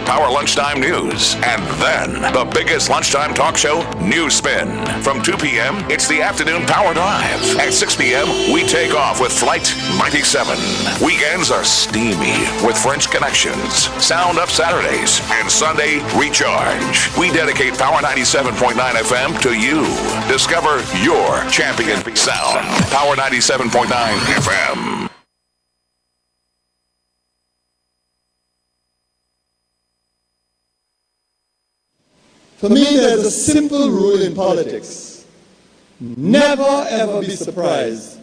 Power Lunchtime News. And then, the biggest lunchtime talk show, NewsSpin. From 2 p.m., it's the afternoon Power Drive. At 6 p.m., we take off with Flight 97. Weekends are steamy with French connections. Sound Up Saturdays. And Sunday, Recharge. We dedicate Power 97.9 FM to you. Discover your champion sound. Power 97.9 FM. For me, there's a simple rule in politics. Never ever be surprised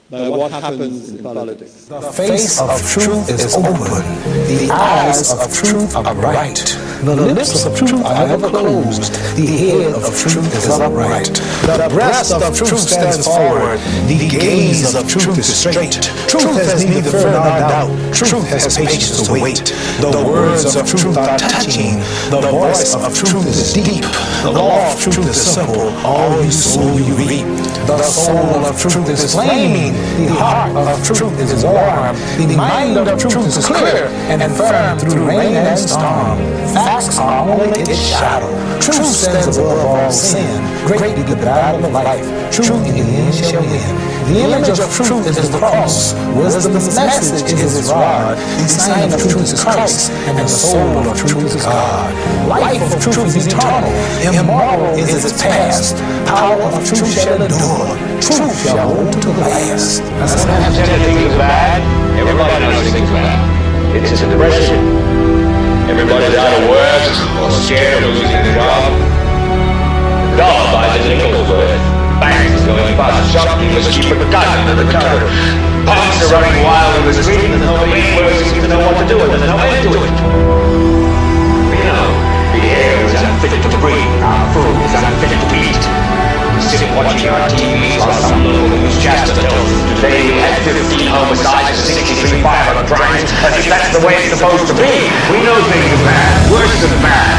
by what happens in politics. The face of truth is open. The eyes of truth are bright. The lips of truth are never closed. The head of truth is upright. The breast of truth stands forward. The gaze of truth is straight. Truth has neither fear nor doubt. Truth has patience to wait. The words of truth are touching. The voice of truth is deep. The law of truth is simple. All you sow you reap. The soul of truth is flaming. The heart of truth is warm. The mind of truth is clear and firm through rain and storm. Facts are only its shadow. Truth stands above all sin. Great be the battle of life. Truth in the end shall win. The image of truth is the cross. Wisdom's message is its rod. The sign of truth is Christ, and the soul of truth is God. Life of truth is eternal. Immortal is its past. Power of truth shall endure. Truth shall hold to the last. Sometimes anything is bad. Everybody knows things bad. It's a depression. Everybody's out of work or scared of losing their job. The dog buys a nickel's worth. Banks going bust. Shopkeepers keep a gun under the cover. Punks are running wild in the street and nobody anywhere seems to know what to do and there's no end to it. You know, the air is unfit to breathe. Our food is unfit to eat. Sitting watching our TVs while some local newscaster tells us today we had 15 homicides and 63 violent crimes, as if that's the way it's supposed to be. We know things are bad, worse than bad.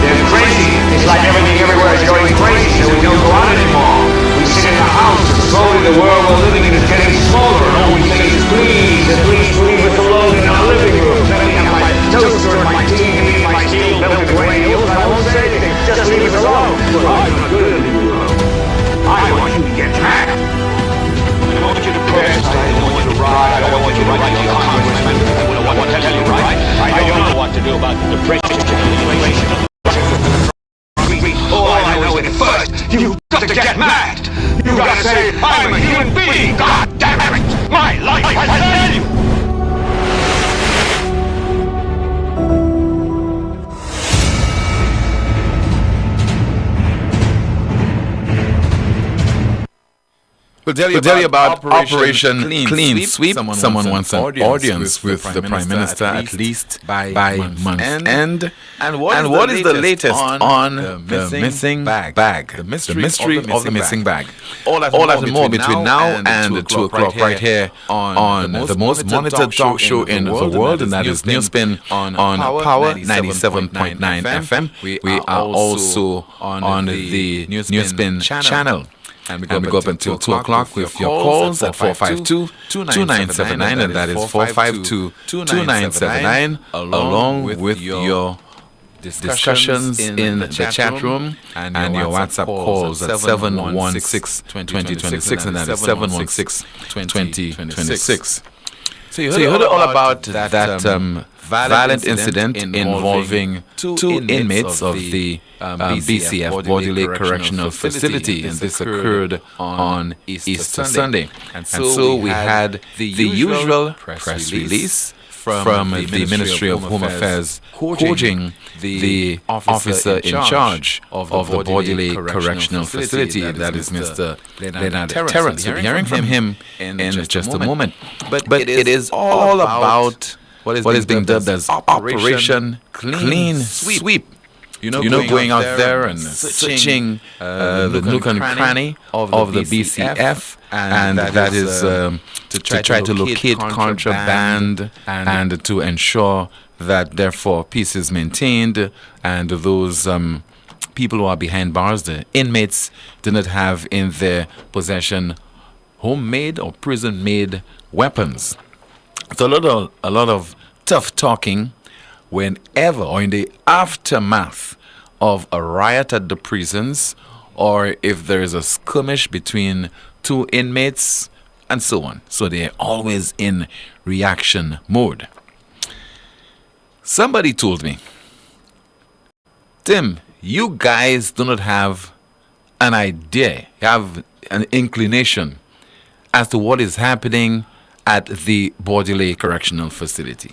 They're crazy. It's like everything everywhere is going crazy, so we don't go out anymore. We sit in the house, and slowly the world we're living in is getting smaller, and all we say is please, and please leave us alone in our living room. Let me have my toaster and my tea and eat my steel-belted radials, and I won't say anything. Just leave us alone. Well, I'm not good at leaving you alone. I want you to get mad. I don't want you to protest. I don't want you to riot. I don't want you to write to your congressman. I don't know what to tell you, right? I don't know what to do about the depression situation. All I know is first, you've got to get mad. You've got to say, I'm a human being. God damn it. My life has value. We'll tell you about Operation Clean Sweep. Someone wants an audience with the Prime Minister at least by month's end. And what is the latest on the missing bag? The mystery of the missing bag. All that and more between now and 2 o'clock right here on the most monitored talk show in the world, and that is NewsSpin on Power 97.9 FM. We are also on the NewsSpin channel. And we go up until 2 o'clock with your calls at 452-2979, and that is 452-2979, along with your discussions in the chat room and your WhatsApp calls at 716-2026, and that is 716-2026. So you heard all about that violent incident involving two inmates of the BCF, Body Lake Correctional Facility, and this occurred on Easter Sunday. And so we had the usual press release from the Ministry of Home Affairs quoting the officer in charge of the Body Lake Correctional Facility, that is Mr. Leonard Terrence. We'll be hearing from him in just a moment. But it is all about what is being dubbed as Operation Clean Sweep. You know, going out there and searching the nook and cranny of the BCF, and that is to try to locate contraband and to ensure that therefore peace is maintained, and those people who are behind bars, the inmates, do not have in their possession homemade or prison-made weapons. So a lot of tough talking whenever or in the aftermath of a riot at the prisons, or if there is a skirmish between two inmates, and so on. So they're always in reaction mode. Somebody told me, Tim, you guys do not have an idea, you have an inclination as to what is happening at the Bordelais Correctional Facility.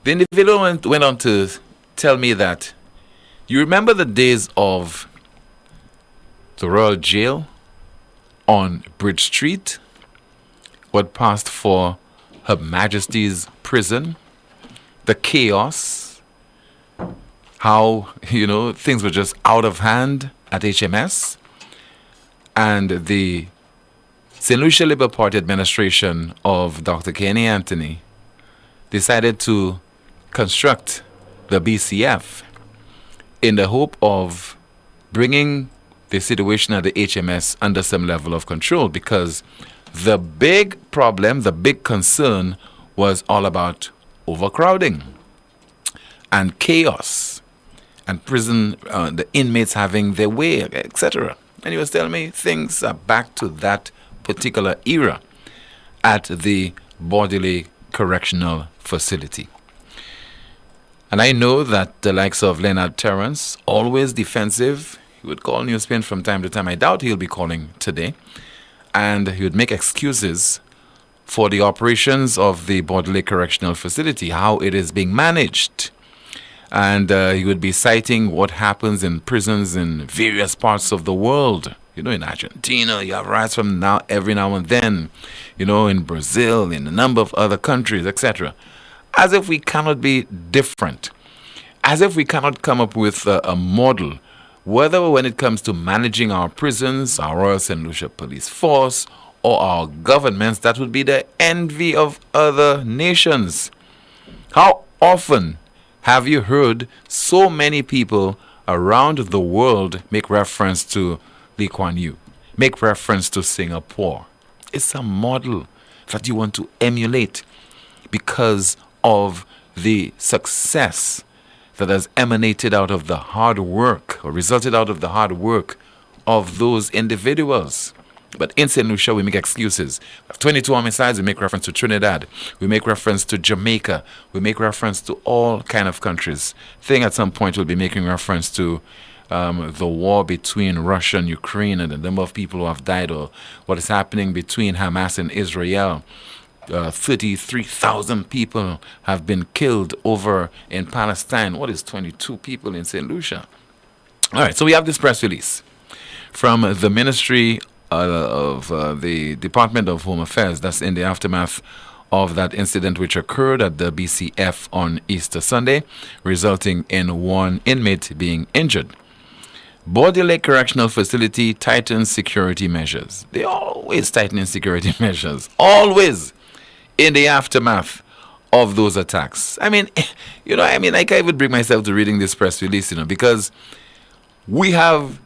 The individual went on to tell me that you remember the days of the Royal Jail on Bridge Street, what passed for Her Majesty's Prison, the chaos, how, things were just out of hand at HMS, and the St. Lucia Labour Party administration of Dr. Kenny Anthony decided to construct the BCF in the hope of bringing the situation at the HMS under some level of control, because the big problem, the big concern was all about overcrowding and chaos and prison, the inmates having their way, etc. And he was telling me things are back to that particular era at the Bordelais Correctional Facility. And I know that the likes of Leonard Terrence, always defensive, he would call NewsSpin from time to time. I doubt he'll be calling today. And he would make excuses for the operations of the Bordelais Correctional Facility, how it is being managed. And he would be citing what happens in prisons in various parts of the world. In Argentina, you have riots from every now and then. In Brazil, in a number of other countries, etc. As if we cannot be different. As if we cannot come up with a model, whether when it comes to managing our prisons, our Royal St. Lucia Police Force, or our governments, that would be the envy of other nations. How often have you heard so many people around the world make reference to Lee Kuan Yew, make reference to Singapore? It's a model that you want to emulate because of the success that has emanated out of the hard work or resulted out of the hard work of those individuals. But in St. Lucia, we make excuses. 22 homicides, we make reference to Trinidad. We make reference to Jamaica. We make reference to all kind of countries. I think at some point we'll be making reference to the war between Russia and Ukraine and the number of people who have died, or what is happening between Hamas and Israel. 33,000 people have been killed over in Palestine. What is 22 people in St. Lucia? All right, so we have this press release from the Ministry of the Department of Home Affairs. That's in the aftermath of that incident which occurred at the BCF on Easter Sunday, resulting in one inmate being injured. Bordelais Correctional Facility tightens security measures. They always tighten security measures. Always. In the aftermath of those attacks. I can't even bring myself to reading this press release, because we have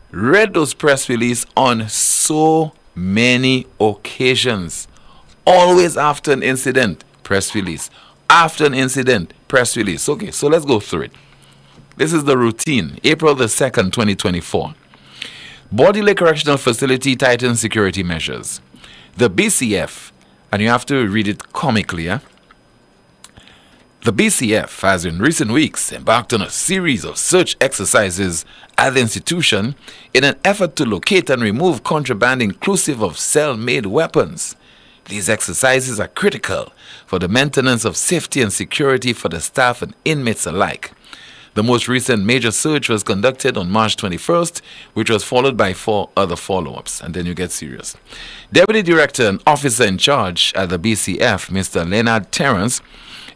read those press releases on so many occasions. Always after an incident, press release. After an incident, press release. Okay, so let's go through it. This is the routine. April the 2nd, 2024. Bordelais Correctional Facility tightens security measures. The BCF, and you have to read it comically, The BCF has in recent weeks embarked on a series of search exercises at the institution in an effort to locate and remove contraband inclusive of cell-made weapons. These exercises are critical for the maintenance of safety and security for the staff and inmates alike. The most recent major search was conducted on March 21st, which was followed by 4 other follow-ups. And then you get serious. Deputy Director and Officer in Charge at the BCF, Mr. Leonard Terrence,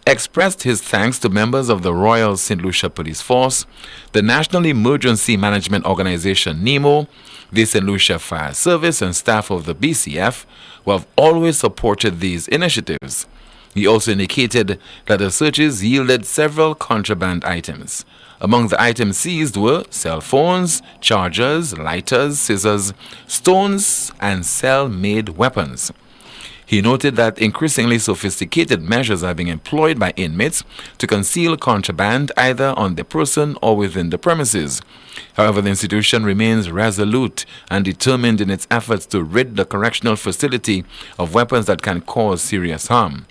expressed his thanks to members of the Royal St. Lucia Police Force, the National Emergency Management Organization, NEMO, the St. Lucia Fire Service, and staff of the BCF, who have always supported these initiatives. He also indicated that the searches yielded several contraband items. Among the items seized were cell phones, chargers, lighters, scissors, stones, and cell-made weapons. He noted that increasingly sophisticated measures are being employed by inmates to conceal contraband either on their person or within the premises. However, the institution remains resolute and determined in its efforts to rid the correctional facility of weapons that can cause serious harm.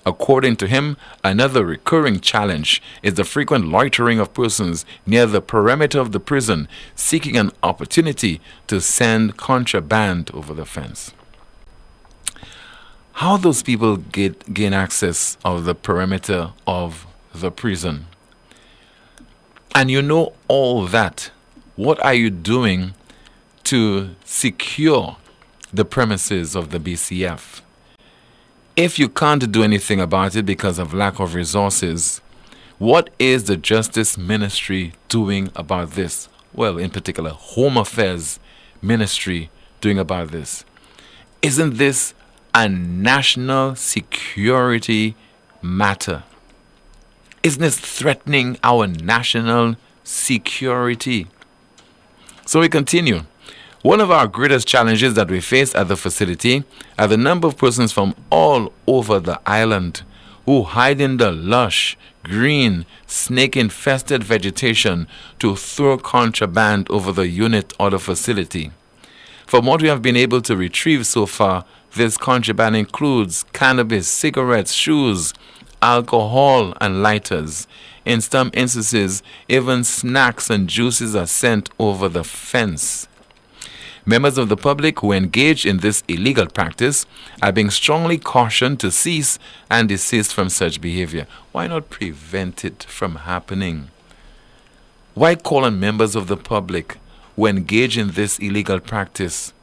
According to him, another recurring challenge is the frequent loitering of persons near the perimeter of the prison, seeking an opportunity to send contraband over the fence. How those people gain access of the perimeter of the prison? And you know all that. What are you doing to secure the premises of the BCF? If you can't do anything about it because of lack of resources, what is the Justice Ministry doing about this? Well, in particular, Home Affairs Ministry doing about this? Isn't this a national security matter? Isn't this threatening our national security? So we continue. One of our greatest challenges that we face at the facility are the number of persons from all over the island who hide in the lush, green, snake-infested vegetation to throw contraband over the unit or the facility. From what we have been able to retrieve so far, this contraband includes cannabis, cigarettes, shoes, alcohol, and lighters. In some instances, even snacks and juices are sent over the fence. Members of the public who engage in this illegal practice are being strongly cautioned to cease and desist from such behavior. Why not prevent it from happening? Why call on members of the public who engage in this illegal practice?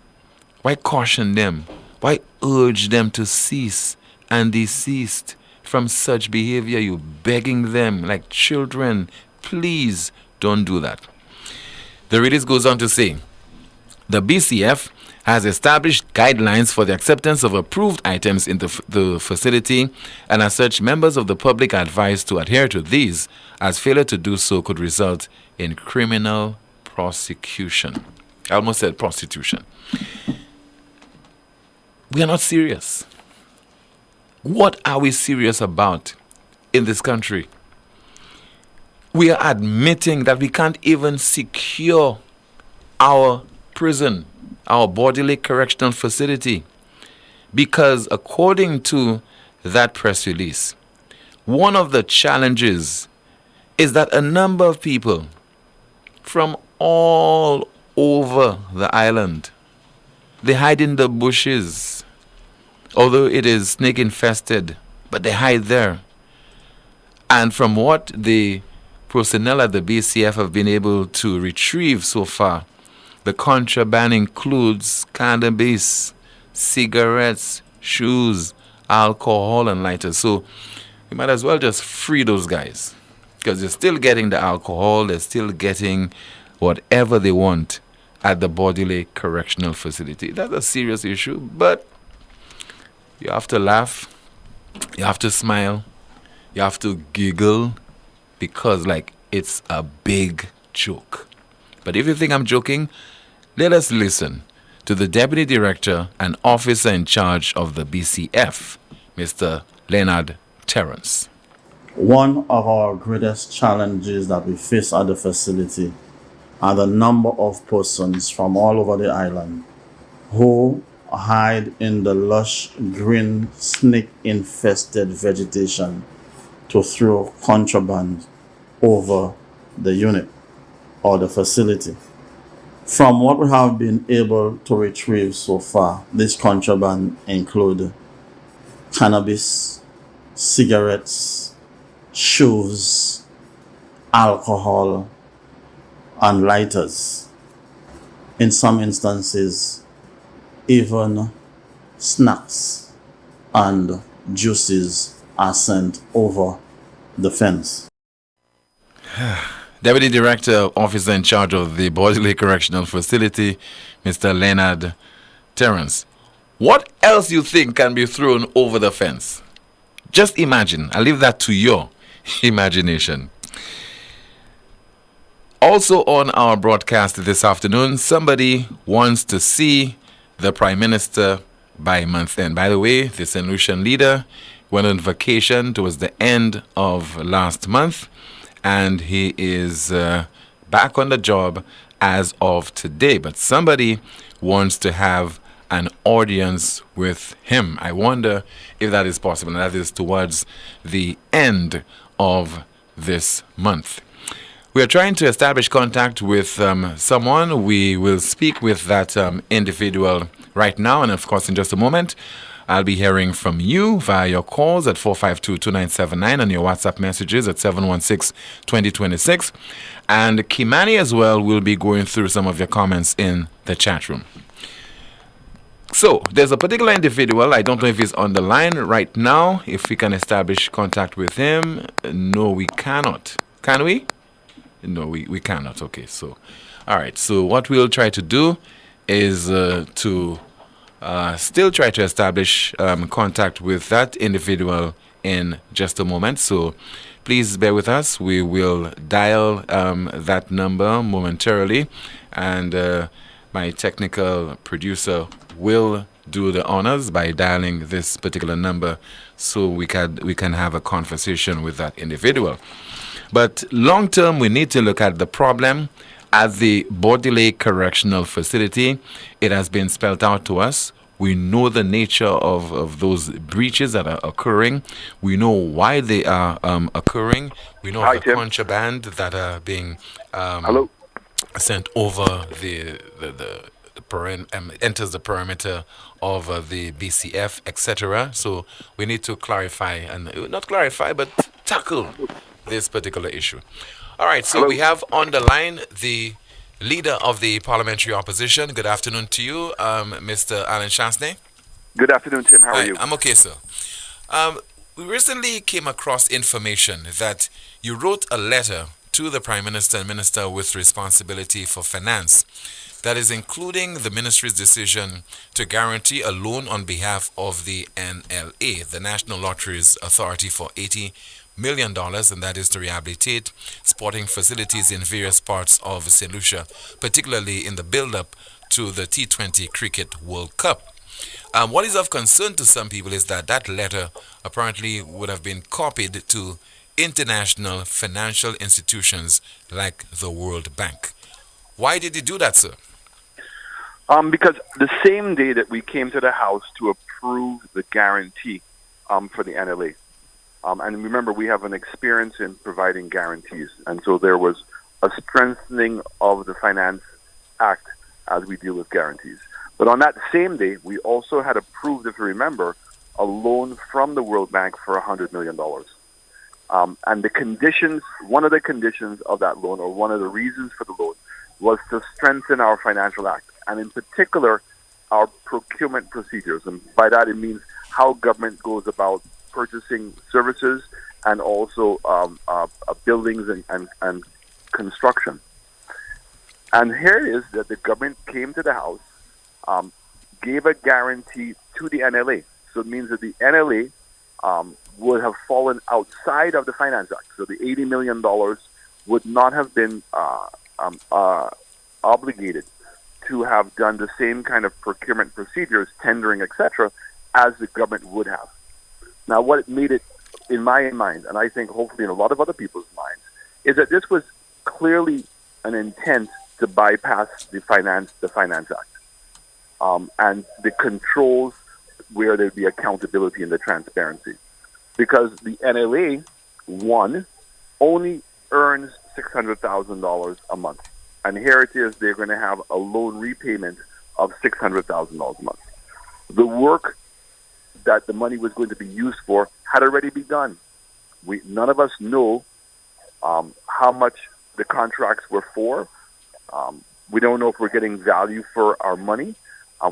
Why caution them? Why urge them to cease and desist from such behavior? You begging them like children, please don't do that. The release goes on to say, the BCF has established guidelines for the acceptance of approved items in the facility, and as such, members of the public are advised to adhere to these, as failure to do so could result in criminal prosecution. I almost said prostitution. We are not serious. What are we serious about in this country? We are admitting that we can't even secure our prison, our bodily correctional facility, because according to that press release, one of the challenges is that a number of people from all over the island, they hide in the bushes, although it is snake infested, but they hide there. And from what the personnel at the BCF have been able to retrieve so far, the contraband includes cannabis, cigarettes, shoes, alcohol, and lighters. So we might as well just free those guys, because they're still getting the alcohol, they're still getting whatever they want at the bodily correctional facility. That's a serious issue, but you have to laugh, you have to smile, you have to giggle, because like it's a big joke. But if you think I'm joking, let us listen to the Deputy Director and Officer in Charge of the BCF, Mr. Leonard Terrence. One of our greatest challenges that we face at the facility are the number of persons from all over the island who hide in the lush, green, snake-infested vegetation to throw contraband over the unit or the facility. From what we have been able to retrieve so far, this contraband include cannabis, cigarettes, shoes, alcohol, and lighters. In some instances, even snacks and juices are sent over the fence. Deputy Director, Officer in Charge of the Bodily Correctional Facility, Mr. Leonard Terrence. What else you think can be thrown over the fence? Just imagine. I leave that to your imagination. Also on our broadcast this afternoon, somebody wants to see the Prime Minister by month end. By the way, the St. Lucian leader went on vacation towards the end of last month, and he is back on the job as of today. But somebody wants to have an audience with him. I wonder if that is possible, and that is towards the end of this month. We are trying to establish contact with someone. We will speak with that individual right now, and of course in just a moment I'll be hearing from you via your calls at 452-2979 and your WhatsApp messages at 716-2026. And Kimani as well will be going through some of your comments in the chat room. So, there's a particular individual. I don't know if he's on the line right now. If we can establish contact with him. No, we cannot. Can we? No, we cannot. Okay, so, all right. So, what we'll try to do is to still try to establish contact with that individual in just a moment. So, please bear with us. We will dial that number momentarily, and my technical producer will do the honors by dialing this particular number so we can have a conversation with that individual. But long term, we need to look at the problem at the Poleon Correctional Facility. It has been spelled out to us. We know the nature of those breaches that are occurring. We know why they are occurring. We know the contraband that are being sent over the enters the perimeter of the BCF, etc. So we need to clarify, and not clarify, but tackle this particular issue. All right, so we have on the line the leader of the parliamentary opposition. Good afternoon to you, Mr. Alan Chasney. Good afternoon, Tim. How are you? I'm okay, sir. We recently came across information that you wrote a letter to the Prime Minister and Minister with responsibility for finance that is including the ministry's decision to guarantee a loan on behalf of the NLA, the National Lotteries Authority, for $80 million, and that is to rehabilitate sporting facilities in various parts of St. Lucia, particularly in the build-up to the T20 Cricket World Cup. What is of concern to some people is that that letter apparently would have been copied to international financial institutions like the World Bank. Why did you do that, sir? Because the same day that we came to the House to approve the guarantee for the NLA, and remember, we have an experience in providing guarantees, and so there was a strengthening of the Finance Act as we deal with guarantees. But on that same day, we also had approved, if you remember, a loan from the World Bank for $100 million. And the conditions, one of the conditions of that loan, or one of the reasons for the loan, was to strengthen our Financial Act, and in particular, our procurement procedures. And by that, it means how government goes about purchasing services and also buildings and construction. And here it is that the government came to the House, gave a guarantee to the NLA. So it means that the NLA would have fallen outside of the Finance Act. So the $80 million would not have been obligated to have done the same kind of procurement procedures, tendering, etc., as the government would have. Now, what made it, in my mind, and I think hopefully in a lot of other people's minds, is that this was clearly an intent to bypass the Finance Act and the controls where there'd be accountability and the transparency. Because the NLA, one, only earns $600,000 a month. And here it is, they're going to have a loan repayment of $600,000 a month. The work that the money was going to be used for had already begun. None of us know how much the contracts were for. We don't know if we're getting value for our money.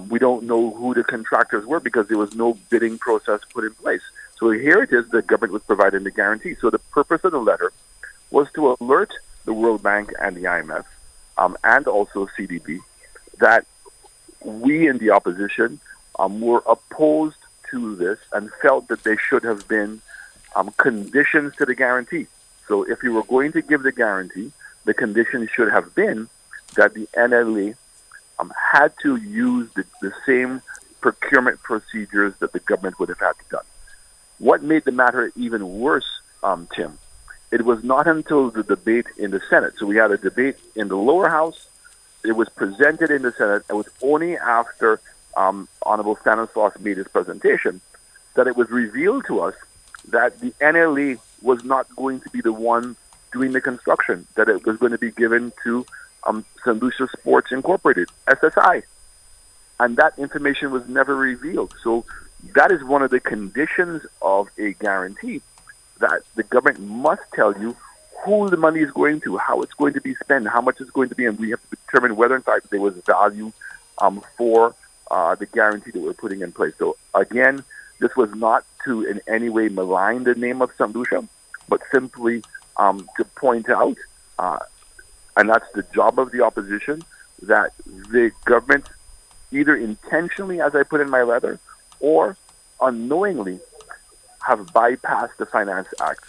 We don't know who the contractors were because there was no bidding process put in place. So here it is, the government was providing the guarantee. So the purpose of the letter was to alert the World Bank and the IMF and also CDB that we in the opposition were opposed to this and felt that there should have been conditions to the guarantee. So if you were going to give the guarantee, the condition should have been that the NLA had to use the same procurement procedures that the government would have had to done. What made the matter even worse, Tim, it was not until the debate in the Senate. So we had a debate in the lower house. It was presented in the Senate. It was only after Honorable Stanislaus made his presentation that it was revealed to us that the NLA was not going to be the one doing the construction, that it was going to be given to St. Lucia Sports Incorporated, SSI. And that information was never revealed. So that is one of the conditions of a guarantee, that the government must tell you who the money is going to, how it's going to be spent, how much it's going to be, and we have to determine whether, in fact, there was value for the guarantee that we're putting in place. So, again, this was not to in any way malign the name of St. Lucia, but simply to point out, and that's the job of the opposition, that the government either intentionally, as I put in my letter, or unknowingly have bypassed the Finance Act.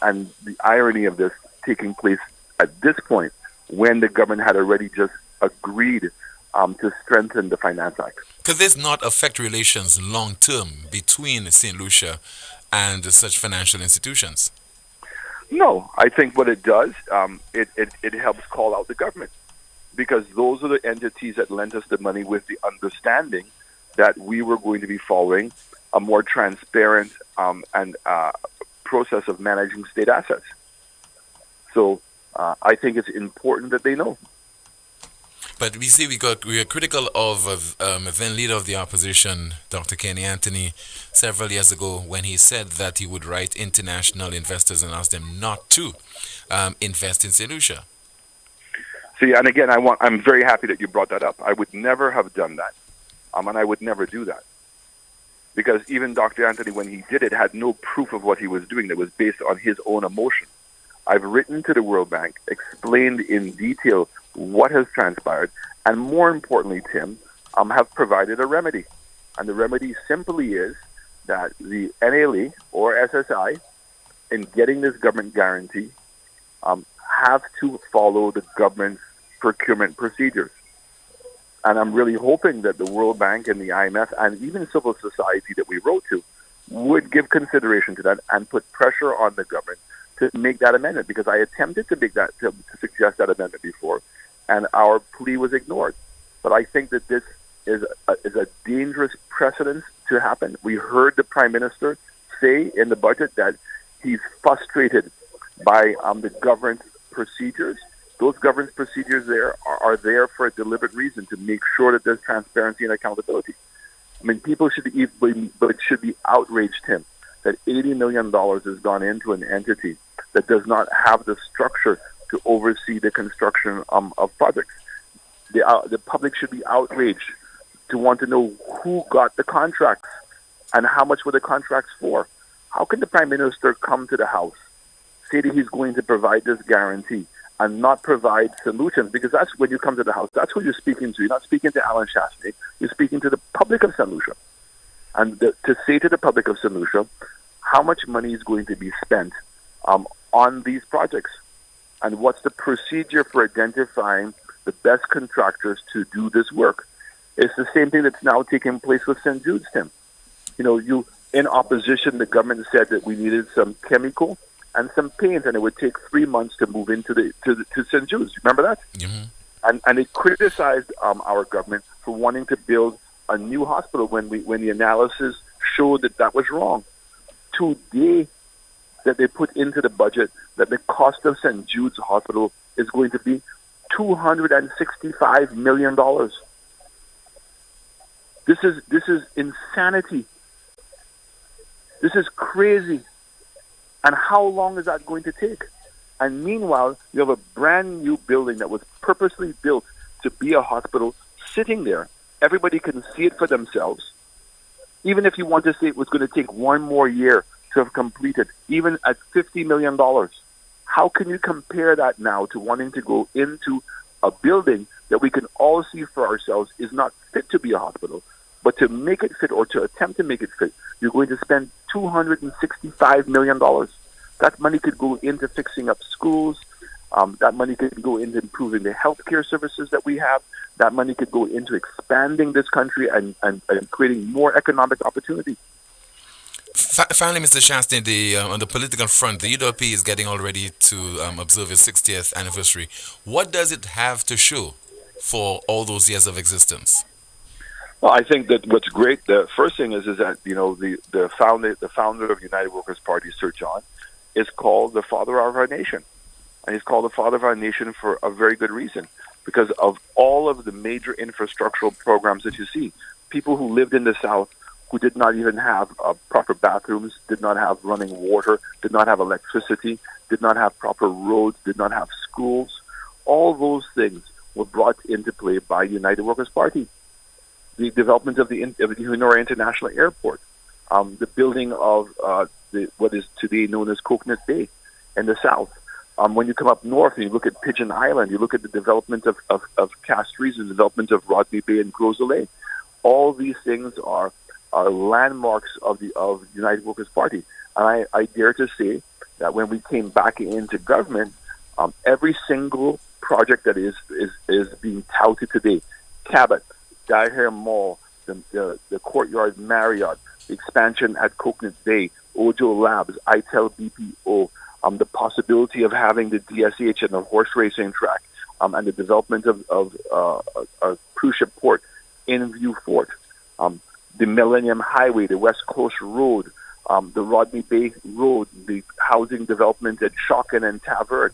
And the irony of this taking place at this point, when the government had already just agreed to strengthen the Finance Act. Could this not affect relations long term between St. Lucia and such financial institutions? No, I think what it does, it helps call out the government, because those are the entities that lent us the money with the understanding that we were going to be following a more transparent and process of managing state assets. So I think it's important that they know. But we see we are critical of then leader of the opposition, Dr. Kenny Anthony, several years ago when he said that he would write international investors and ask them not to invest in St. Lucia. See, and again, I'm very happy that you brought that up. I would never have done that, and I would never do that, because even Dr. Anthony, when he did it, had no proof of what he was doing that was based on his own emotion. I've written to the World Bank, explained in detail what has transpired, and more importantly, Tim, have provided a remedy. And the remedy simply is that the NLA or SSI, in getting this government guarantee, have to follow the government's procurement procedures. And I'm really hoping that the World Bank and the IMF and even civil society that we wrote to would give consideration to that and put pressure on the government to make that amendment, because I attempted to make that, to suggest that amendment before, and our plea was ignored. But I think that this is a dangerous precedent to happen. We heard the Prime Minister say in the budget that he's frustrated by the government's procedures. Those governance procedures there are there for a deliberate reason, to make sure that there's transparency and accountability. I mean, people should be outraged, Tim, that $80 million has gone into an entity that does not have the structure to oversee the construction of projects. The public should be outraged to want to know who got the contracts and how much were the contracts for. How can the Prime Minister come to the House, say that he's going to provide this guarantee, and not provide solutions? Because that's when you come to the House, that's who you're speaking to. You're not speaking to Alan Chastity. You're speaking to the public of St. Lucia. And to say to the public of St. Lucia how much money is going to be spent on these projects, and what's the procedure for identifying the best contractors to do this work. It's the same thing that's now taking place with St. Jude's, Tim. You know, in opposition, the government said that we needed some chemical and some paint, and it would take 3 months to move into to St. Jude's. Remember that? Mm-hmm. And they criticized our government for wanting to build a new hospital when the analysis showed that was wrong. Today, that they put into the budget that the cost of St. Jude's Hospital is going to be $265 million. This is insanity. This is crazy. And how long is that going to take? And meanwhile, you have a brand new building that was purposely built to be a hospital sitting there. Everybody can see it for themselves. Even if you want to say it was going to take 1 more year to have completed, even at $50 million, how can you compare that now to wanting to go into a building that we can all see for ourselves is not fit to be a hospital? But to make it fit, or to attempt to make it fit, you're going to spend $265 million. That money could go into fixing up schools That money could go into improving the healthcare services that we have. That money could go into expanding this country and creating more economic opportunity. Finally, Mr. Shastny, on the political front, the UWP is getting all ready to observe its 60th anniversary. What does it have to show for all those years of existence? Well, I think that what's great, the first thing is that, the founder of United Workers' Party, Sir John, is called the father of our nation. And he's called the father of our nation for a very good reason, because of all of the major infrastructural programs that you see. People who lived in the South who did not even have proper bathrooms, did not have running water, did not have electricity, did not have proper roads, did not have schools. All those things were brought into play by United Workers' Party. The development of the Hunora International Airport, the building of what is today known as Coconut Bay in the South. When you come up north and you look at Pigeon Island, you look at the development of Castries, the development of Rodney Bay and Gros Islet. All these things are landmarks of United Workers' Party. And I dare to say that when we came back into government, every single project that is being touted today, Cabot, Daher Mall, the Courtyard Marriott, the expansion at Coconut Bay, Ojo Labs, ITEL BPO, the possibility of having the DSH and the horse racing track, and the development of a cruise ship port in Vieux Fort, the Millennium Highway, the West Coast Road, the Rodney Bay Road, the housing development at Shawkin and Tavern.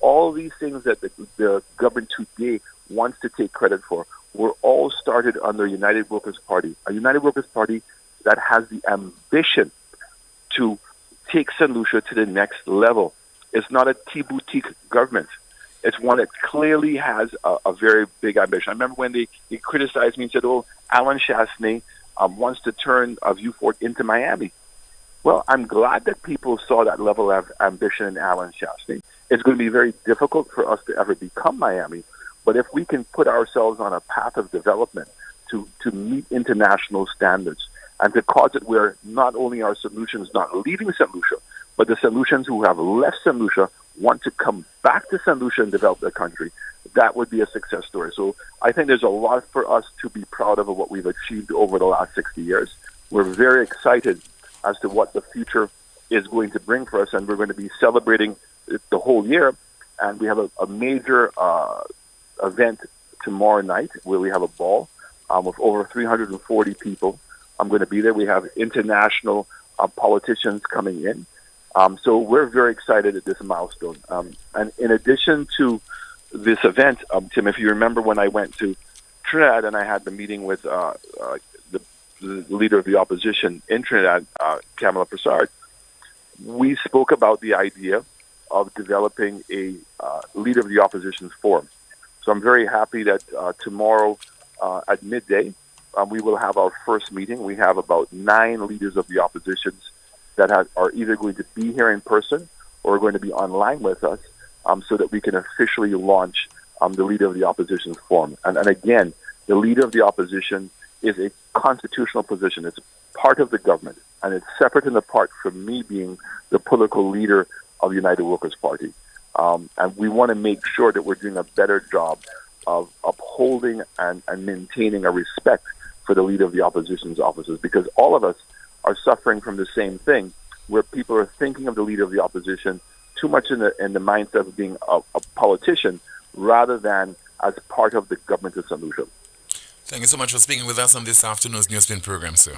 All these things that the government today wants to take credit for were all started under United Workers' Party, a United Workers' Party that has the ambition to take St. Lucia to the next level. It's not a T-boutique government. It's one that clearly has a very big ambition. I remember when they criticized me and said, Alan Shastny wants to turn Vieux Fort into Miami. Well, I'm glad that people saw that level of ambition in Alan Shastny. It's going to be very difficult for us to ever become Miami, but if we can put ourselves on a path of development to meet international standards and to cause it where not only are solutions not leaving St. Lucia, but the solutions who have left St. Lucia want to come back to St. Lucia and develop their country, that would be a success story. So I think there's a lot for us to be proud of what we've achieved over the last 60 years. We're very excited as to what the future is going to bring for us, and we're going to be celebrating the whole year. And we have a major event tomorrow night where we have a ball with over 340 people. I'm going to be there. We have international politicians coming in. So we're very excited at this milestone. And in addition to this event, Tim, if you remember when I went to Trinidad and I had the meeting with the leader of the opposition in Trinidad, Kamala Prasad, we spoke about the idea of developing a leader of the opposition's forum. So I'm very happy that tomorrow at midday, we will have our first meeting. We have about 9 leaders of the oppositions that are either going to be here in person or are going to be online with us, so that we can officially launch the Leader of the Opposition's forum. And again, the Leader of the Opposition is a constitutional position. It's part of the government, and it's separate and apart from me being the political leader of United Workers' Party. And we want to make sure that we're doing a better job of upholding and maintaining a respect for the Leader of the Opposition's offices, because all of us are suffering from the same thing, where people are thinking of the Leader of the Opposition too much in the mindset of being a politician rather than as part of the government of St. Lucia. Thank you so much for speaking with us on this afternoon's NewsSpin program, sir.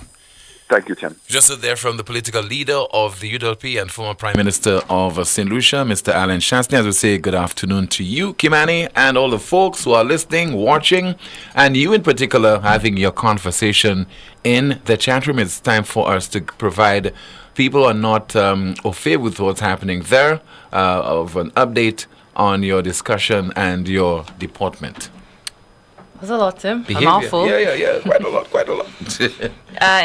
Thank you, Tim. Just there from the political leader of the UWP and former Prime Minister of St. Lucia, Mr. Alan Shastny. As we say, good afternoon to you, Kimani, and all the folks who are listening, watching, and you in particular having your conversation in the chat room. It's time for us to provide people who are not au fait with what's happening there of an update on your discussion and your deportment. That's a lot, Tim. Behavior. A mouthful. Yeah. Quite a lot.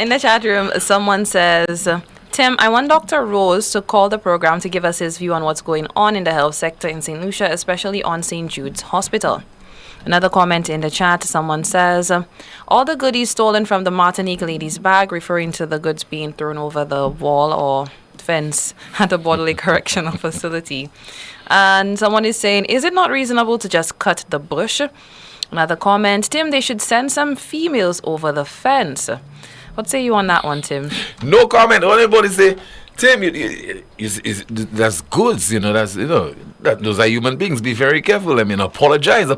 In the chat room, someone says, Tim, I want Dr. Rose to call the program to give us his view on what's going on in the health sector in St. Lucia, especially on St. Jude's Hospital. Another comment in the chat, someone says, all the goodies stolen from the Martinique lady's bag, referring to the goods being thrown over the wall or fence at a bodily correctional facility. And someone is saying, is it not reasonable to just cut the bush? Another comment, Tim, they should send some females over the fence. What say you on that one, Tim? No comment. All anybody say, Tim, that's goods, those are human beings. Be very careful. I mean, apologize,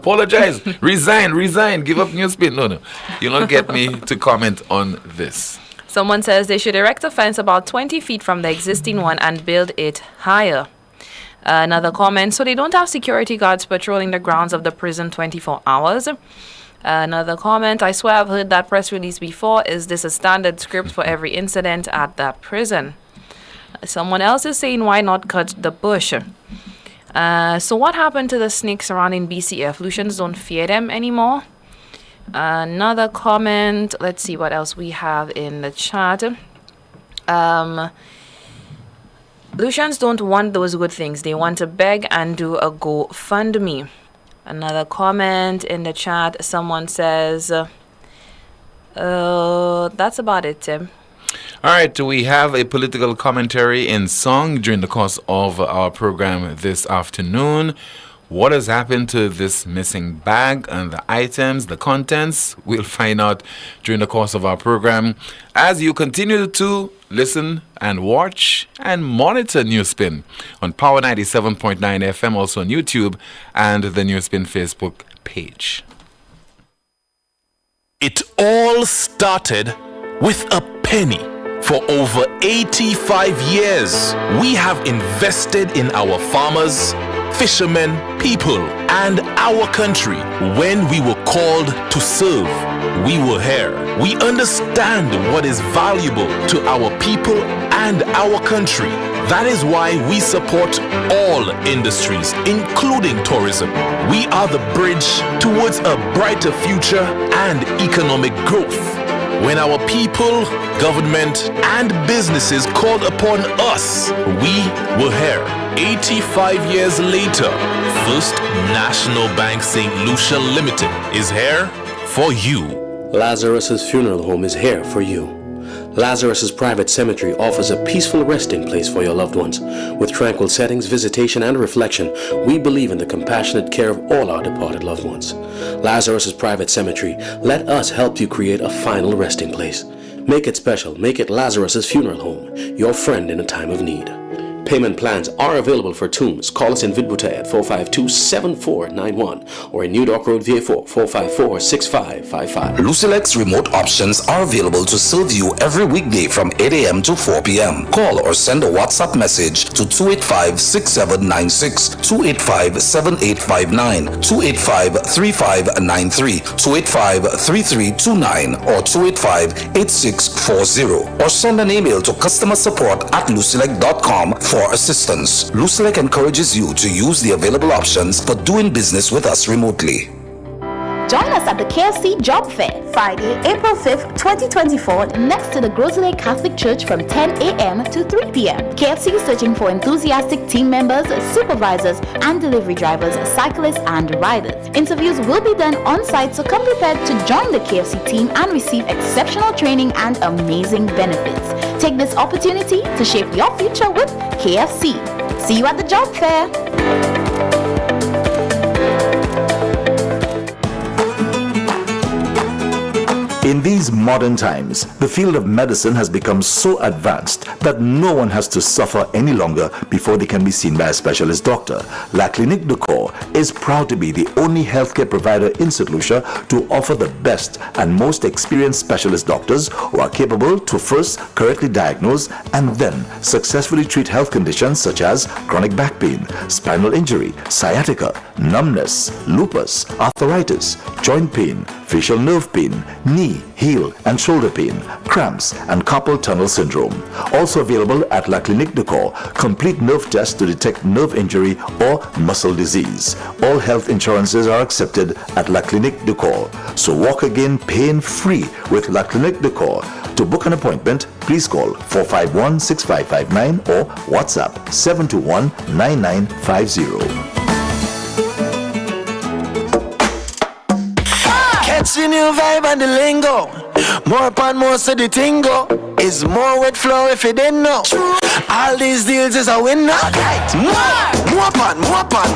resign, give up NewsSpin. No. You don't get me to comment on this. Someone says they should erect a fence about 20 feet from the existing one and build it higher. Another comment, so they don't have security guards patrolling the grounds of the prison 24 hours. Another comment, I swear I've heard that press release before. Is this a standard script for every incident at that prison? Someone else is saying, why not cut the bush? So what happened to the snakes surrounding BCF? Lucians don't fear them anymore. Another comment, let's see what else we have in the chat. Lucians don't want those good things. They want to beg and do a GoFundMe. Another comment in the chat, someone says, that's about it, Tim. All right, we have a political commentary in song during the course of our program this afternoon. What has happened to this missing bag and the items, the contents? We'll find out during the course of our program as you continue to listen and watch and monitor NewsSpin on Power 97.9 FM, also on YouTube and the NewsSpin Facebook page. It all started with a penny. For over 85 years, we have invested in our farmers, fishermen, people, and our country. When we were called to serve, we were here. We understand what is valuable to our people and our country. That is why we support all industries, including tourism. We are the bridge towards a brighter future and economic growth. When our people, government, and businesses called upon us, we were here. 85 years later, First National Bank St. Lucia Limited is here for you. Lazarus's Funeral Home is here for you. Lazarus's Private Cemetery offers a peaceful resting place for your loved ones. With tranquil settings, visitation, and reflection, we believe in the compassionate care of all our departed loved ones. Lazarus's Private Cemetery, let us help you create a final resting place. Make it special. Make it Lazarus's Funeral Home, your friend in a time of need. Payment plans are available for tombs. Call us in Vidbuta at 452-7491 or in New Dock Road, VA4, 454-6555. Lucilex remote options are available to serve you every weekday from 8 a.m. to 4 p.m. Call or send a WhatsApp message to 285-6796, 285-7859, 285-3593, 285-3329, or 285-8640. Or send an email to customersupport@lucilec.com for assistance. Lucilec encourages you to use the available options for doing business with us remotely. Join us at the KFC Job Fair, Friday, April 5th, 2024, next to the Grosley Catholic Church from 10 a.m. to 3 p.m. KFC is searching for enthusiastic team members, supervisors, and delivery drivers, cyclists, and riders. Interviews will be done on site, so come prepared to join the KFC team and receive exceptional training and amazing benefits. Take this opportunity to shape your future with KFC. See you at the Job Fair. In these modern times, the field of medicine has become so advanced that no one has to suffer any longer before they can be seen by a specialist doctor. La Clinique de Corps is proud to be the only healthcare provider in St. Lucia to offer the best and most experienced specialist doctors who are capable to first correctly diagnose and then successfully treat health conditions such as chronic back pain, spinal injury, sciatica, numbness, lupus, arthritis, joint pain, facial nerve pain, knee, heel and shoulder pain, cramps and carpal tunnel syndrome. Also available at La Clinique de Corps, complete nerve tests to detect nerve injury or muscle disease. All health insurances are accepted at La Clinique de Corps. So walk again pain-free with La Clinique de Corps. To book an appointment, please call 451-6559 or WhatsApp 721-9950. Catch the new vibe and the lingo. More upon more so the tingo is more with flow if you didn't know. All these deals is a winner. Right.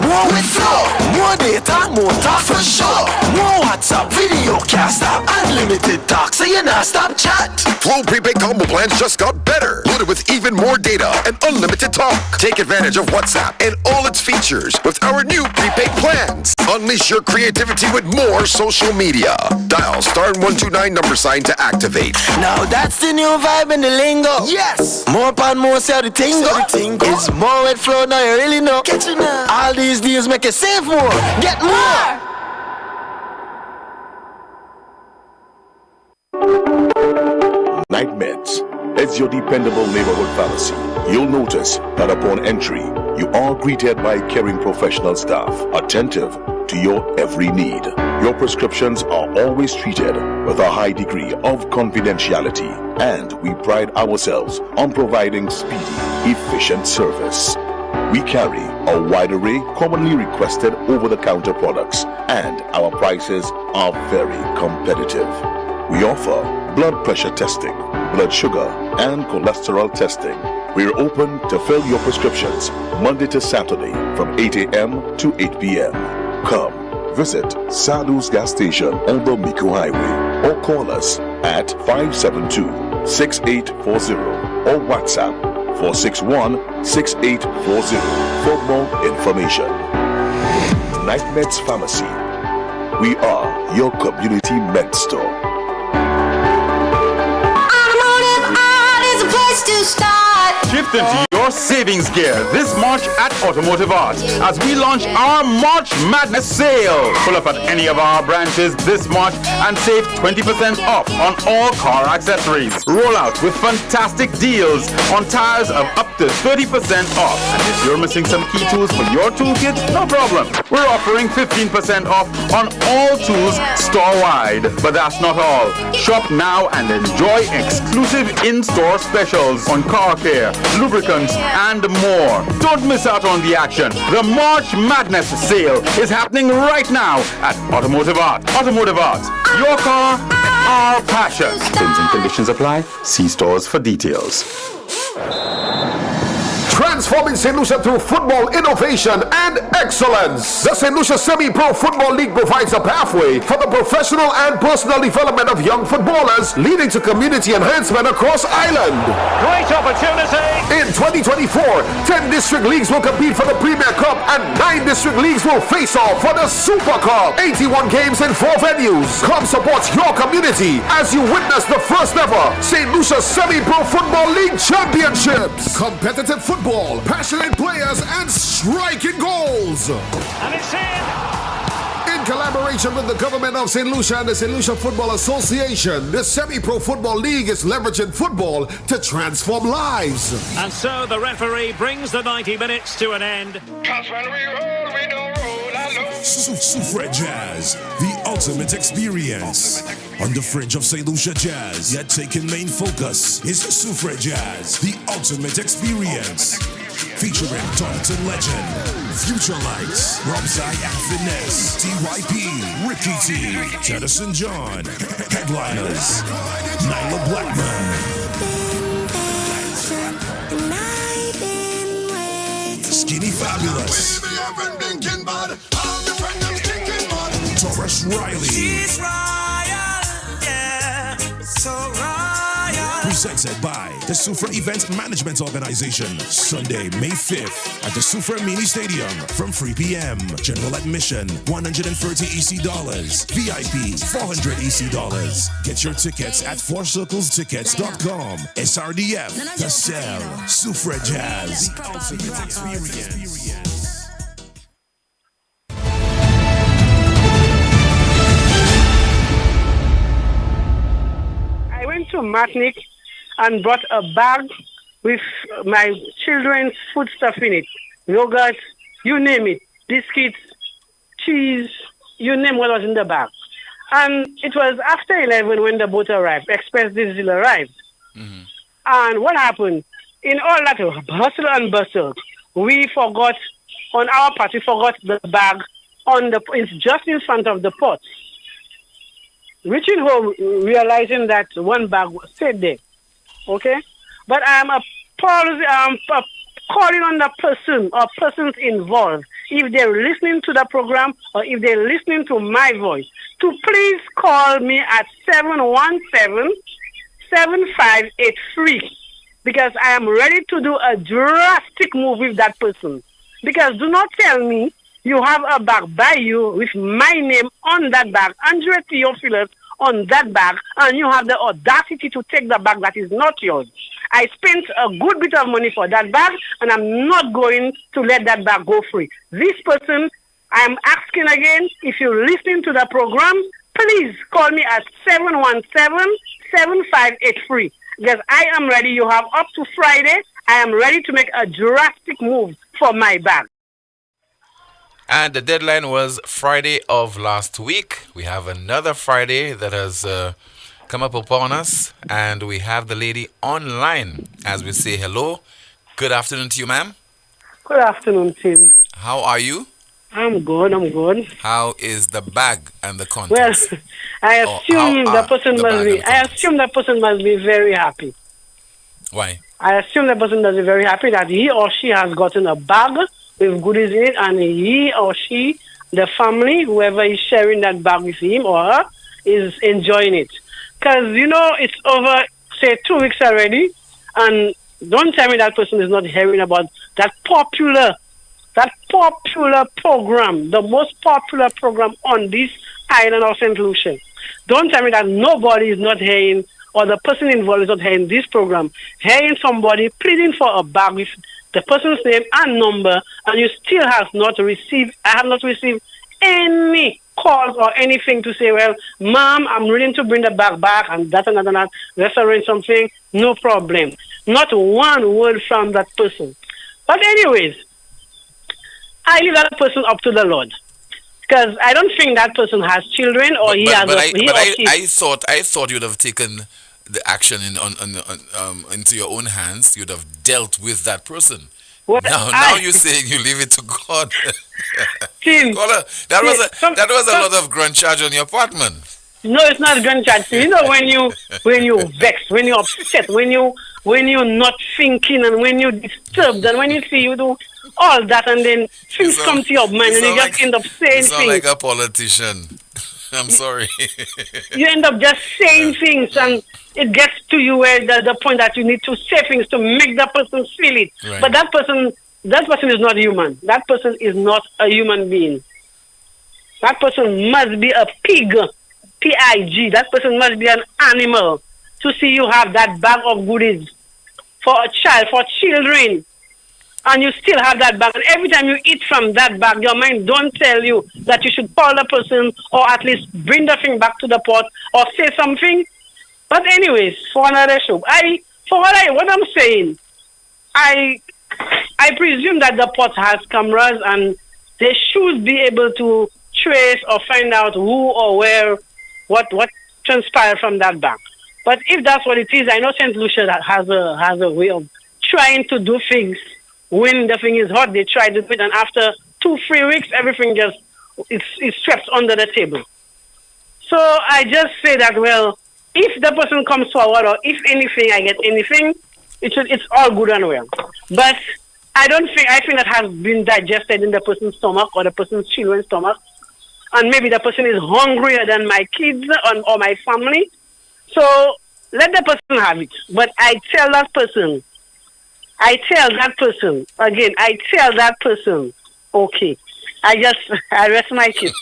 More with flow. More data, more talk for sure. More WhatsApp, video, cast app, unlimited talk, so you not stop chat. Flow prepaid combo plans just got better. Loaded with even more data and unlimited talk. Take advantage of WhatsApp and all its features with our new prepaid plans. Unleash your creativity with more social media. Dial *129 $ to activate. Now that's the new vibe in the lingo. Yes. More pan, more sell the tingo. It's more with flow now, you really know. Get you now. All these deals make you save more. Get more. Night Meds is your dependable neighborhood pharmacy. You'll notice that upon entry, you are greeted by caring professional staff, attentive to your every need. Your prescriptions are always treated with a high degree of confidentiality, and we pride ourselves on providing speedy, efficient service. We carry a wide array commonly requested over-the-counter products, and our prices are very competitive. We offer blood pressure testing, blood sugar, and cholesterol testing. We're open to fill your prescriptions Monday to Saturday from 8 a.m. to 8 p.m. Come visit Sadu's gas station on the Miko Highway or call us at 572-6840 or WhatsApp 461-6840 for more information. Night Meds Pharmacy. We are your community med store. To start. Shift into your savings gear this March at Automotive Art as we launch our March Madness sale. Pull up at any of our branches this March and save 20% off on all car accessories. Roll out with fantastic deals on tires of up to 30% off. And if you're missing some key tools for your toolkit, no problem. We're offering 15% off on all tools store-wide. But that's not all. Shop now and enjoy exclusive in-store specials on car care, lubricants, and more. Don't miss out on the action. The March Madness sale is happening right now at Automotive Art. Automotive Art, your car, our passion. Terms and conditions apply. See stores for details. Transforming St. Lucia through football innovation and excellence. The St. Lucia Semi-Pro Football League provides a pathway for the professional and personal development of young footballers, leading to community enhancement across Ireland. Great opportunity! In 2024, 10 district leagues will compete for the Premier Cup and 9 district leagues will face off for the Super Cup. 81 games in 4 venues. Come support your community as you witness the first ever St. Lucia Semi-Pro Football League Championships. Competitive football, passionate players, and striking goals. And it's in! In collaboration with the government of St. Lucia and the St. Lucia Football Association, the Semi-Pro Football League is leveraging football to transform lives. And so the referee brings the 90 minutes to an end. Cause when we roll, we don't roll alone. Soufre Jazz, the ultimate experience. On the fringe of St. Lucia Jazz, yet taking main focus is Soufre Jazz, the ultimate experience. Featuring Taunton legend, Future Lights, Robsai and Finesse, TYP, Ricky T, Tedison John, Headliners, Nyla Blackman. Skinny Fabulous, Taurus Riley. Presented by the Soufre Event Management Organization. Sunday, May 5th at the Soufre Mini Stadium from 3 p.m. General admission, $130 EC. VIP, $400 EC. Get your tickets at fourcirclestickets.com. SRDF, The Cell, Soufre Jazz, the ultimate experience. I went to Martinique and brought a bag with my children's food stuff in it. Yogurt, you name it. Biscuits, cheese, you name what was in the bag. And it was after 11 when the boat arrived, Express Diesel arrived. Mm-hmm. And what happened? In all that hustle and bustle, we forgot, on our part, we forgot the bag it's just in front of the pot. Reaching home, realizing that one bag stayed there. Okay? But I am a calling on the person or persons involved, if they're listening to the program or if they're listening to my voice, to please call me at 717-7583 because I am ready to do a drastic move with that person. Because do not tell me you have a bag by you with my name on that bag, Andre Theophilus on that bag, and you have the audacity to take the bag that is not yours. I spent a good bit of money for that bag, and I'm not going to let that bag go free. This person, I'm asking again, if you're listening to the program, please call me at 717-7583 because I am ready. You have up to Friday. I am ready to make a drastic move for my bag. And the deadline was Friday of last week. We have another Friday that has come up upon us, and we have the lady online as we say hello. Good afternoon to you, ma'am. Good afternoon, Tim. How are you? I'm good. How is the bag and the contents? Well, I assume the person must be very happy. Why? I assume the person must be very happy that he or she has gotten a bag with goodies in it, and he or she, the family, whoever is sharing that bag with him or her, is enjoying it. Because, it's over, say, 2 weeks already, and don't tell me that person is not hearing about that popular program, the most popular program on this island of St. Lucia. Don't tell me that nobody is not hearing, or the person involved is not hearing this program, hearing somebody pleading for a bag with the person's name and number, and you still have not received any calls or anything to say, well, ma'am, I'm willing to bring the bag back and that, let's arrange something, no problem. Not one word from that person. But anyways, I leave that person up to the Lord. Because I don't think that person has children or I thought you'd have taken the action into your own hands. You'd have dealt with that person. Well, now you're saying you leave it to God. Tim, that was a lot of grunt charge on your apartment. No, it's not grunt charge. When you vex, when you're upset, when you're not thinking, and when you're disturbed, and when you see you do all that, and then things come to your mind, and you just end up saying things. You sound like a politician. I'm sorry. You end up just saying things, and it gets to you where the point that you need to say things to make that person feel it. Right. But that person is not human. That person is not a human being. That person must be a pig, P-I-G. That person must be an animal to see you have that bag of goodies for a child, for children. And you still have that bag. And every time you eat from that bag, your mind don't tell you that you should call the person or at least bring the thing back to the pot or say something. But anyways, for another show, what I'm saying, I presume that the pot has cameras and they should be able to trace or find out who or where, what transpired from that bag. But if that's what it is, I know St. Lucia has a way of trying to do things. When the thing is hot, they try to do it, and after 2-3 weeks, everything just it's swept under the table. So I just say that, well, if the person comes forward, or if anything, I get anything, it's all good and well. But I think that has been digested in the person's stomach or the person's children's stomach, and maybe the person is hungrier than my kids or my family. So let the person have it. But I tell that person, okay. I rest my case.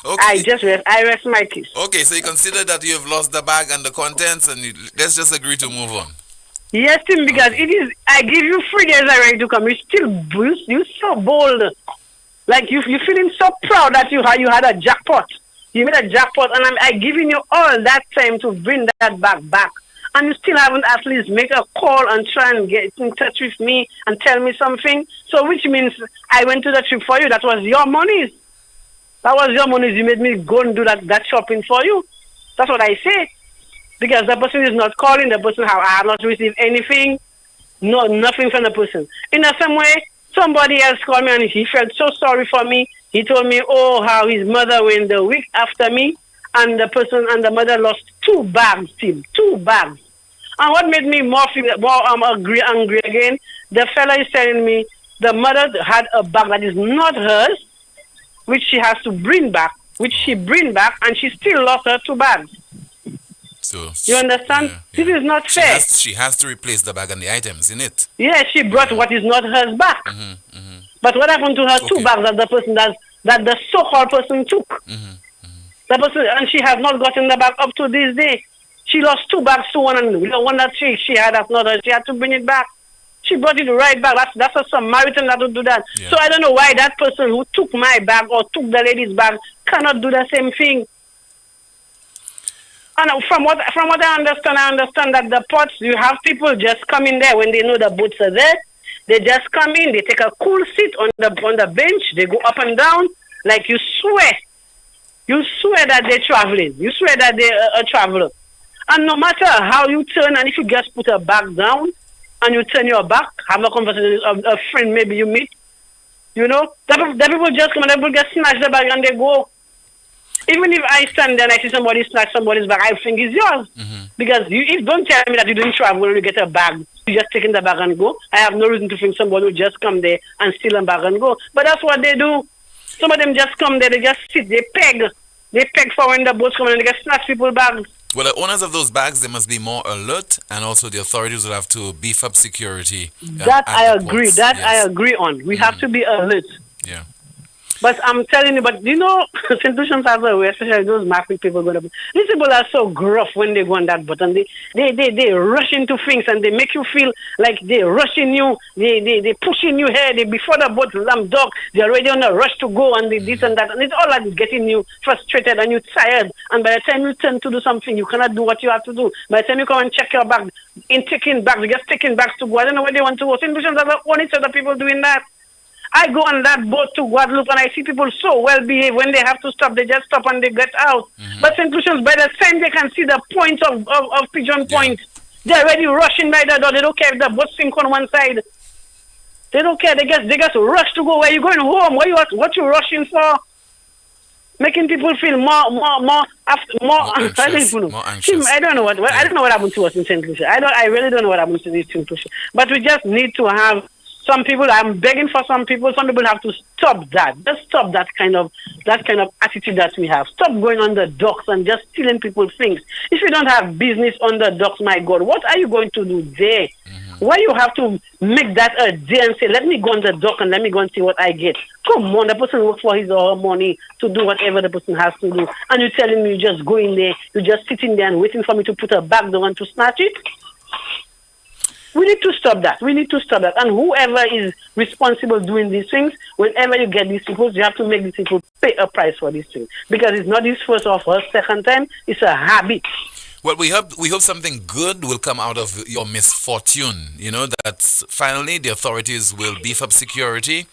Okay. I rest my case. Okay, so you consider that you have lost the bag and the contents, and let's just agree to move on. Yes, Tim, because it is. I give you 3 days already to come. You're so bold. Like you feeling so proud that you had a jackpot. You made a jackpot, and I'm giving you all that time to bring that bag back. And you still haven't at least make a call and try and get in touch with me and tell me something. So which means I went to the trip for you. That was your money. You made me go and do that shopping for you. That's what I say. Because the person is not calling. The person I have not received anything. No, nothing from the person. In the same way, somebody else called me and he felt so sorry for me. He told me, how his mother went the week after me. And the person and the mother lost 2 bags, Tim. 2 bags. And what made me more angry again, the fella is telling me the mother had a bag that is not hers, which she has to bring back, and she still lost her 2 bags. So you understand? This is not fair. She has to replace the bag and the items in it. Yeah, she brought what is not hers back. But what happened to her 2 bags that the person that the so-called person took? The person, and she has not gotten the bag up to this day. She lost 2 bags to one, and the one that she had that's not hers. She had to bring it back. She brought it right back. That's a Samaritan that would do that. Yeah. So I don't know why that person who took my bag or took the lady's bag cannot do the same thing. And from what I understand that the ports, you have people just come in there when they know the boats are there. They just come in, they take a cool seat on the bench, they go up and down, like you swear that they're traveling. You swear that they're a traveler. And no matter how you turn, and if you just put a bag down and you turn your back, have a conversation with a friend maybe you meet, you know, the people just come and the people just snatch the bag and they go. Even if I stand there and I see somebody snatch somebody's bag, I think it's yours. Because don't tell me that you didn't travel when you get a bag. You just take in the bag and go. I have no reason to think somebody will just come there and steal a bag and go. But that's what they do. Some of them just come there, they just sit, they peg. They peg for when the boats come and they just snatch people's bags. Well, the owners of those bags, they must be more alert, and also the authorities will have to beef up security. That I agree. I agree on. We have to be alert. Yeah. But I'm telling you, but you know, institutions have a way, especially those market people. These people are so gruff when they go on that button. They rush into things and they make you feel like they're rushing you. They pushing you here. Before the boat dock, they're already on a rush to go and they this and that. And it's all like getting you frustrated and you're tired. And by the time you turn to do something, you cannot do what you have to do. By the time you come and check your bag, in taking bags, just taking bags to go. I don't know where they want to go. Institutions are the only set of people doing that. I go on that boat to Guadeloupe and I see people so well behaved. When they have to stop, they just stop and they get out. But St. Lucians, by the time they can see the point of Pigeon Point, they're already rushing by the door. They don't care if the boat sink on one side. They don't care. They just rush to go. Where you going home? What you rushing for? Making people feel more anxious. I don't know what happened to us in St. Lucia. I really don't know what happened to these St. Lucia. But we just need to have. Some people, I'm begging for some people have to stop that. Just stop that kind of attitude that we have. Stop going on the docks and just stealing people's things. If you don't have business on the docks, my God, what are you going to do there? Why you have to make that a day and say, let me go on the dock and let me go and see what I get? Come on, the person works for his or her money to do whatever the person has to do. And you're telling me you just go in there, you're just sitting there and waiting for me to put a bag down to snatch it? We need to stop that. And whoever is responsible doing these things, whenever you get these people, you have to make these people pay a price for these things. Because it's not his first or first, second time. It's a habit. Well, we hope something good will come out of your misfortune. You know, that finally the authorities will beef up security.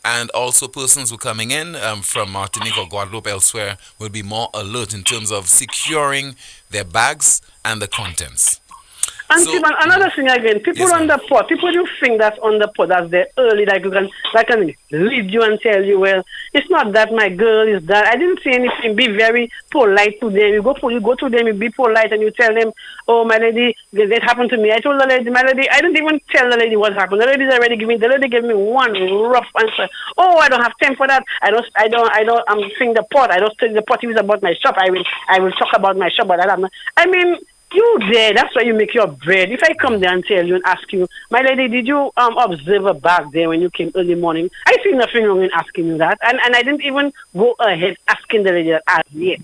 And also persons who are coming in from Martinique or Guadeloupe elsewhere will be more alert in terms of securing their bags and the contents. And another thing again, people on the port, people you think that's on the port, that's there early, like can lead you and tell you, well, it's not that my girl is that. I didn't say anything. Be very polite to them. You go to them, you be polite, and you tell them, oh, my lady, that happened to me. I told the lady, my lady, I didn't even tell the lady what happened. The lady gave me one rough answer. Oh, I don't have time for that. I'm saying the port. I don't tell the port is about my shop. I will talk about my shop, but I mean. You there, that's why you make your bread. If I come there and tell you and ask you, my lady, did you observe a bag there when you came early morning? I see nothing wrong in asking you that. And I didn't even go ahead asking the lady that as yet.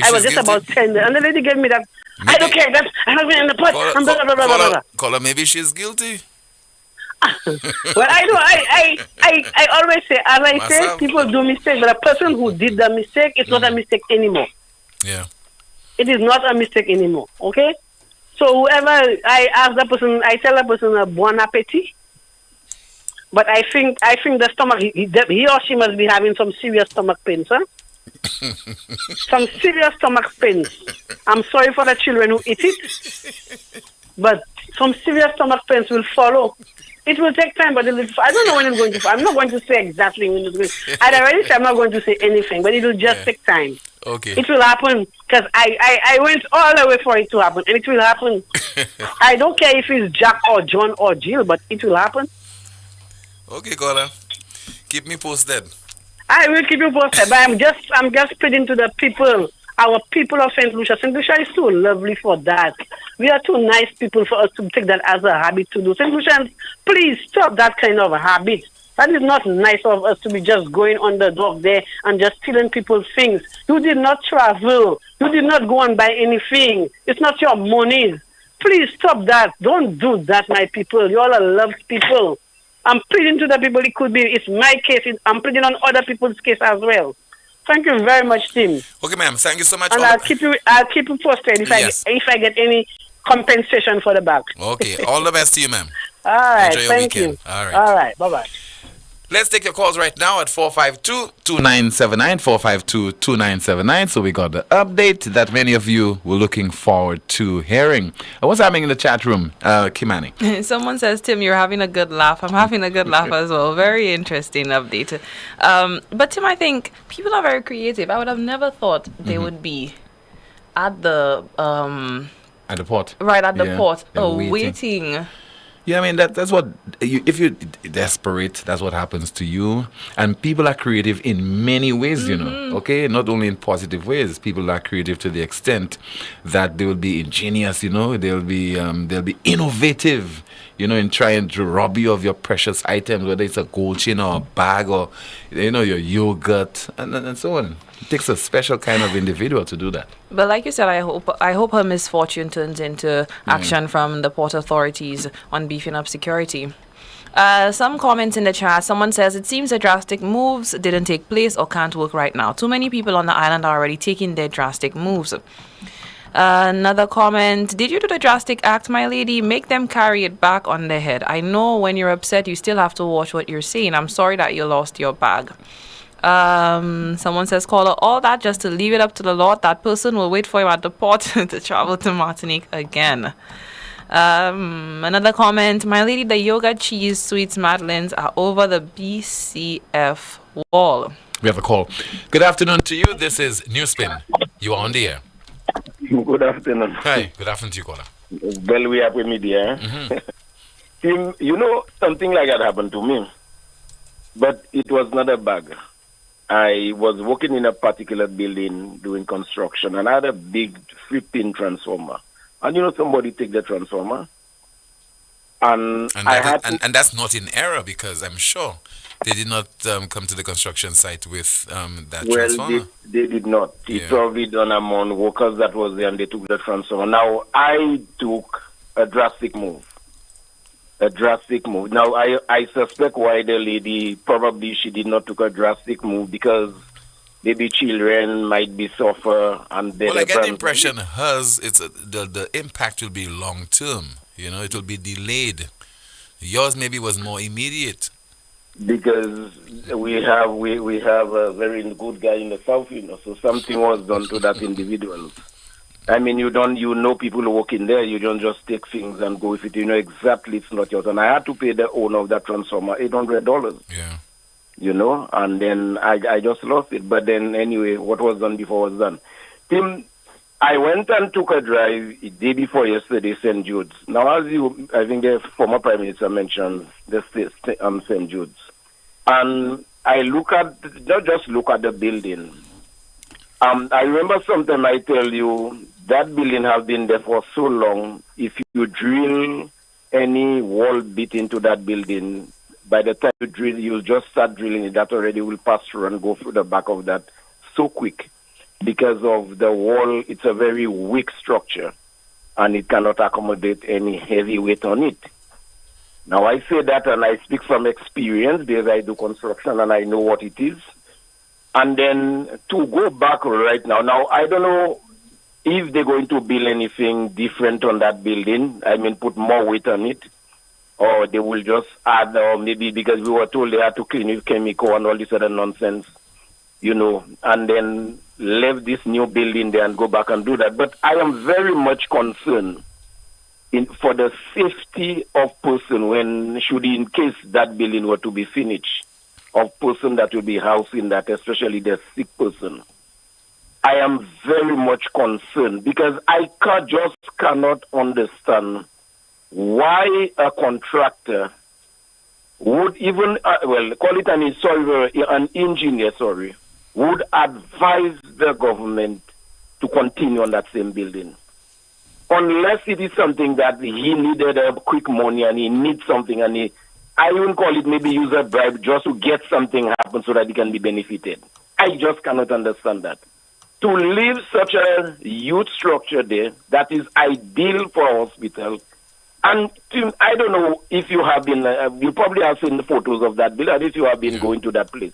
I was just guilty. About telling her. And the lady gave me that. Maybe. I don't care. I have been in the pot. Call her. Maybe she's guilty. Well, I always say, as I say, people do mistakes. But a person who did the mistake, it's not a mistake anymore. Yeah. It is not a mistake anymore, okay? So whoever, I ask the person, I tell the person a bon appetit. But I think the stomach, he or she must be having some serious stomach pains, huh? Some serious stomach pains. I'm sorry for the children who eat it, but some serious stomach pains will follow. It will take time, but I don't know when it's going to. I'm not going to say exactly when it's going. I already said I'm not going to say anything, but it will just take time. Okay. It will happen because I went all the way for it to happen, and it will happen. I don't care if it's Jack or John or Jill, but it will happen. Okay, caller. Keep me posted. I will keep you posted, but I'm just pleading to the people, our people of St. Lucia. St. Lucia is too lovely for that. We are too nice people for us to take that as a habit to do. St. Lucians, please stop that kind of habit. That is not nice of us to be just going on the dog there and just stealing people's things. You did not travel. You did not go and buy anything. It's not your money. Please stop that. Don't do that, my people. You all are loved people. I'm pleading to the people. It's my case. I'm pleading on other people's case as well. Thank you very much, Tim. Okay, ma'am. Thank you so much. And I'll keep you posted if I get any compensation for the bag. Okay. All the best to you, ma'am. All right. Enjoy your Thank weekend. you. All right. All right. Bye-bye. Let's take your calls right now at 452-2979, 452-2979. So we got the update that many of you were looking forward to hearing. What's happening in the chat room, Kimani? Someone says, Tim, you're having a good laugh. I'm having a good laugh as well. Very interesting update. But Tim, I think people are very creative. I would have never thought they would be at the port. Right at the port. Waiting. Yeah, I mean, that's what, if you're desperate, that's what happens to you. And people are creative in many ways, you know, okay? Not only in positive ways. People are creative to the extent that they will be ingenious, you know, they'll be innovative, you know, in trying to rob you of your precious items, whether it's a gold chain or a bag or, you know, your yogurt and so on. It takes a special kind of individual to do that. But like you said, I hope her misfortune turns into action from the port authorities on beefing up security. Some comments in the chat. Someone says, it seems the drastic moves didn't take place or can't work right now. Too many people on the island are already taking their drastic moves. Another comment, did you do the drastic act, my lady? Make them carry it back on their head. I know when you're upset, you still have to watch what you're saying. I'm sorry that you lost your bag. Someone says, caller, all that just to leave it up to the Lord. That person will wait for him at the port to travel to Martinique again. Another comment, my lady, the yoga cheese sweets madeleines are over the BCF wall. We have a call. Good afternoon to you. This is NewsSpin. You are on the air. Good afternoon. Hi. Good afternoon to you, caller. Well, we are with me there. You know, something like that happened to me, but it was not a bag. I was working in a particular building doing construction, and I had a big 15 transformer. And you know, somebody take the transformer, and that's not in error, because I'm sure they did not come to the construction site with that transformer. They did not. It probably done among workers that was there, and they took the transformer. Now, I took a drastic move. Now, I suspect why the lady, probably she did not took a drastic move, because maybe children might be suffer. And well, I get the impression hers, the impact will be long term. You know, it will be delayed. Yours maybe was more immediate. Because we have a very good guy in the south, you know, so something was done to that individual. I mean, you know people working there, you don't just take things and go with it. You know exactly it's not yours. And I had to pay the owner of that transformer $800. Yeah. You know, and then I just lost it. But then anyway, what was done before was done. Tim, I went and took a drive the day before yesterday, St. Jude's. Now, I think the former Prime Minister mentioned the St. Jude's. And I just look at the building. I remember sometime I tell you, that building has been there for so long. If you drill any wall bit into that building, by the time you drill, you'll just start drilling it. That already will pass through and go through the back of that so quick. Because of the wall, it's a very weak structure, and it cannot accommodate any heavy weight on it. Now, I say that, and I speak from experience, because I do construction and I know what it is. And then to go back right now, I don't know if they're going to build anything different on that building. I mean, put more weight on it, or they will just add, or maybe because we were told they had to clean with chemical and all this other nonsense, you know, and then leave this new building there and go back and do that. But I am very much concerned for the safety of person when should in case that building were to be finished, of person that will be housed in that, especially the sick person. I am very much concerned because I just cannot understand why a contractor would even, call it an engineer, would advise the government to continue on that same building. Unless it is something that he needed a quick money and he needs something and I wouldn't call it maybe use a bribe just to get something happen so that he can be benefited. I just cannot understand that. To leave such a huge structure there that is ideal for a hospital, and I don't know if you have been, you probably have seen the photos of that building, if you have been going to that place.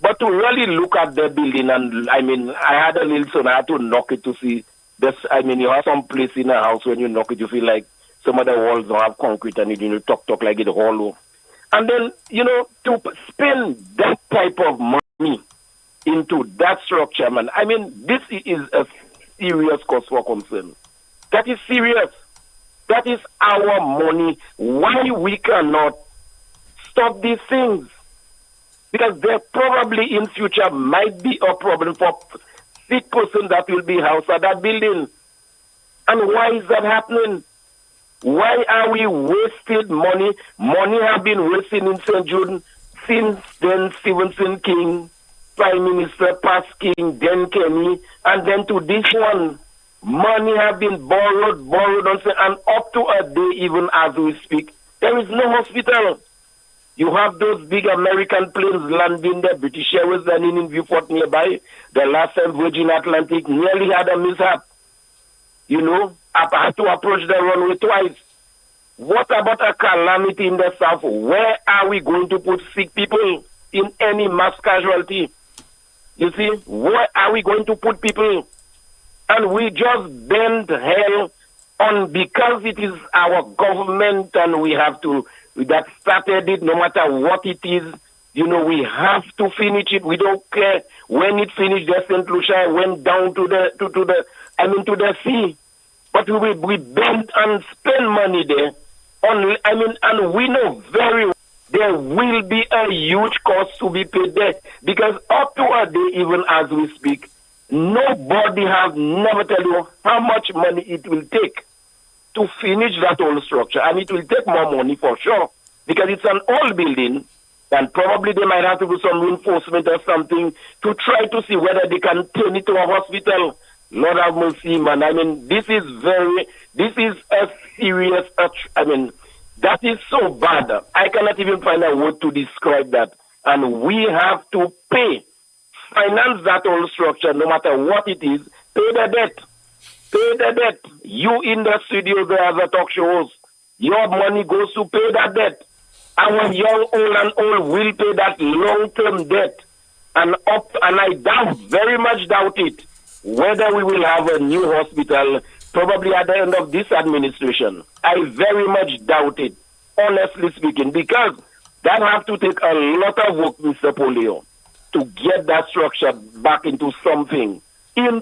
But to really look at the building, and I had a little son, I had to knock it to see this. You have some place in a house when you knock it, you feel like some of the walls don't have concrete and you talk like it's hollow. And then, to spend that type of money into that structure, man, this is a serious cause for concern. That is serious. That is our money. Why we cannot stop these things? Because there probably in future might be a problem for sick person that will be housed at that building. And why is that happening? Why are we wasting money? Money have been wasted in St. Jude since then Stevenson King, Prime Minister, past King, then Kenny, and then to this one. Money have been borrowed, and up to a day, even as we speak, there is no hospital. You have those big American planes landing there, British Airways landing in Viewport nearby. The last time Virgin Atlantic nearly had a mishap. I had to approach the runway twice. What about a calamity in the south? Where are we going to put sick people in any mass casualty? You see, where are we going to put people? And we just bend hell on because it is our government and we have to, that started it no matter what it is. We have to finish it. We don't care when it finished. The St. Lucia went down to the sea. But we bend and spend money there. And we know very well there will be a huge cost to be paid there. Because up to a day, even as we speak, nobody has never tell you how much money it will take to finish that whole structure. And it will take more money for sure. Because it's an old building. And probably they might have to do some reinforcement or something to try to see whether they can turn it to a hospital. Lord have mercy, man. This is a serious, that is so bad. I cannot even find a word to describe that. And we have to finance that whole structure, no matter what it is, pay the debt. Pay the debt. You in the studio there as a talk show host, your money goes to pay that debt. Our young, old, and old will pay that long-term debt. And I very much doubt it, whether we will have a new hospital probably at the end of this administration. I very much doubt it, honestly speaking, because that have to take a lot of work, Mr. Poleon, to get that structure back into something. I'm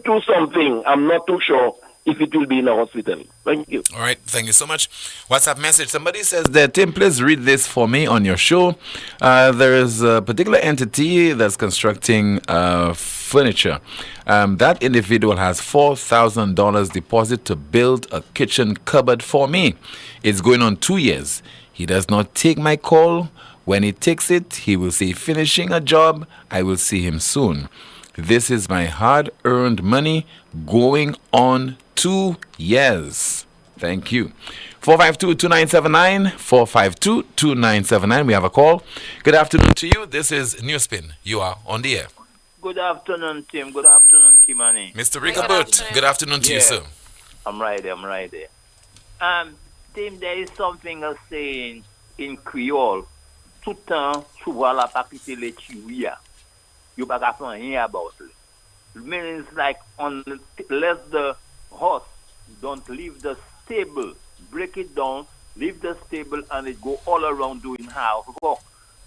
not too sure if it will be in a hospital. Thank you. All right, thank you so much. WhatsApp message. Somebody says that, Tim, please read this for me on your show. There is a particular entity that's constructing furniture. That individual has $4,000 deposit to build a kitchen cupboard for me. It's going on 2 years. He does not take my call. When he takes it, he will say finishing a job. I will see him soon. This is my hard-earned money going on 2 years. Thank you. 452-2979, 452-2979. We have a call. Good afternoon to you. This is NewsSpin. You are on the air. Good afternoon, Tim. Good afternoon, Kimani. Mr. Rickabut, good afternoon to you, sir. I'm right there. Tim, there is something I saying in Creole. Tout temps, tu vois la papite le tuya. You back up on here about it. It means like unless the horse don't leave the stable, break it down, leave the stable, and it go all around doing havoc.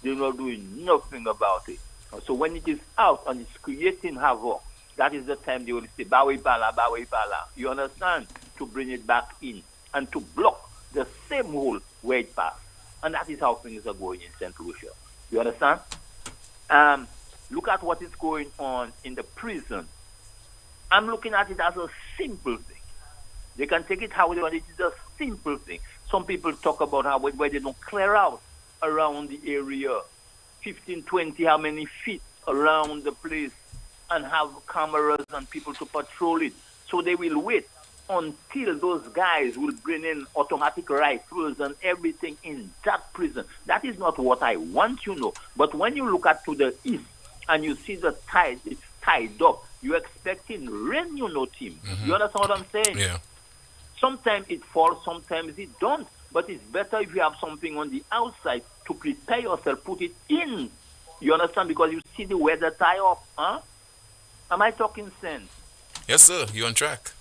They're not doing nothing about it. So when it is out and it's creating havoc, that is the time they will say, bawi pala. You understand? To bring it back in. and to block the same hole where it passed. And that is how things are going in St. Lucia. You understand? Look at what is going on in the prison. I'm looking at it as a simple thing. They can take it how they want. It is a simple thing. Some people talk about how where they don't clear out around the area, 15, 20, how many feet around the place, and have cameras and people to patrol it. So they will wait until those guys will bring in automatic rifles and everything in that prison. That is not what I want, But when you look at to the east and you see the tide, it's tied up, you're expecting rain, team. You understand what I'm saying? Yeah. Sometimes it falls, sometimes it don't. But it's better if you have something on the outside to prepare yourself, put it in. You understand? Because you see the weather tie up. Huh? Am I talking sense? Yes, sir. You're on track.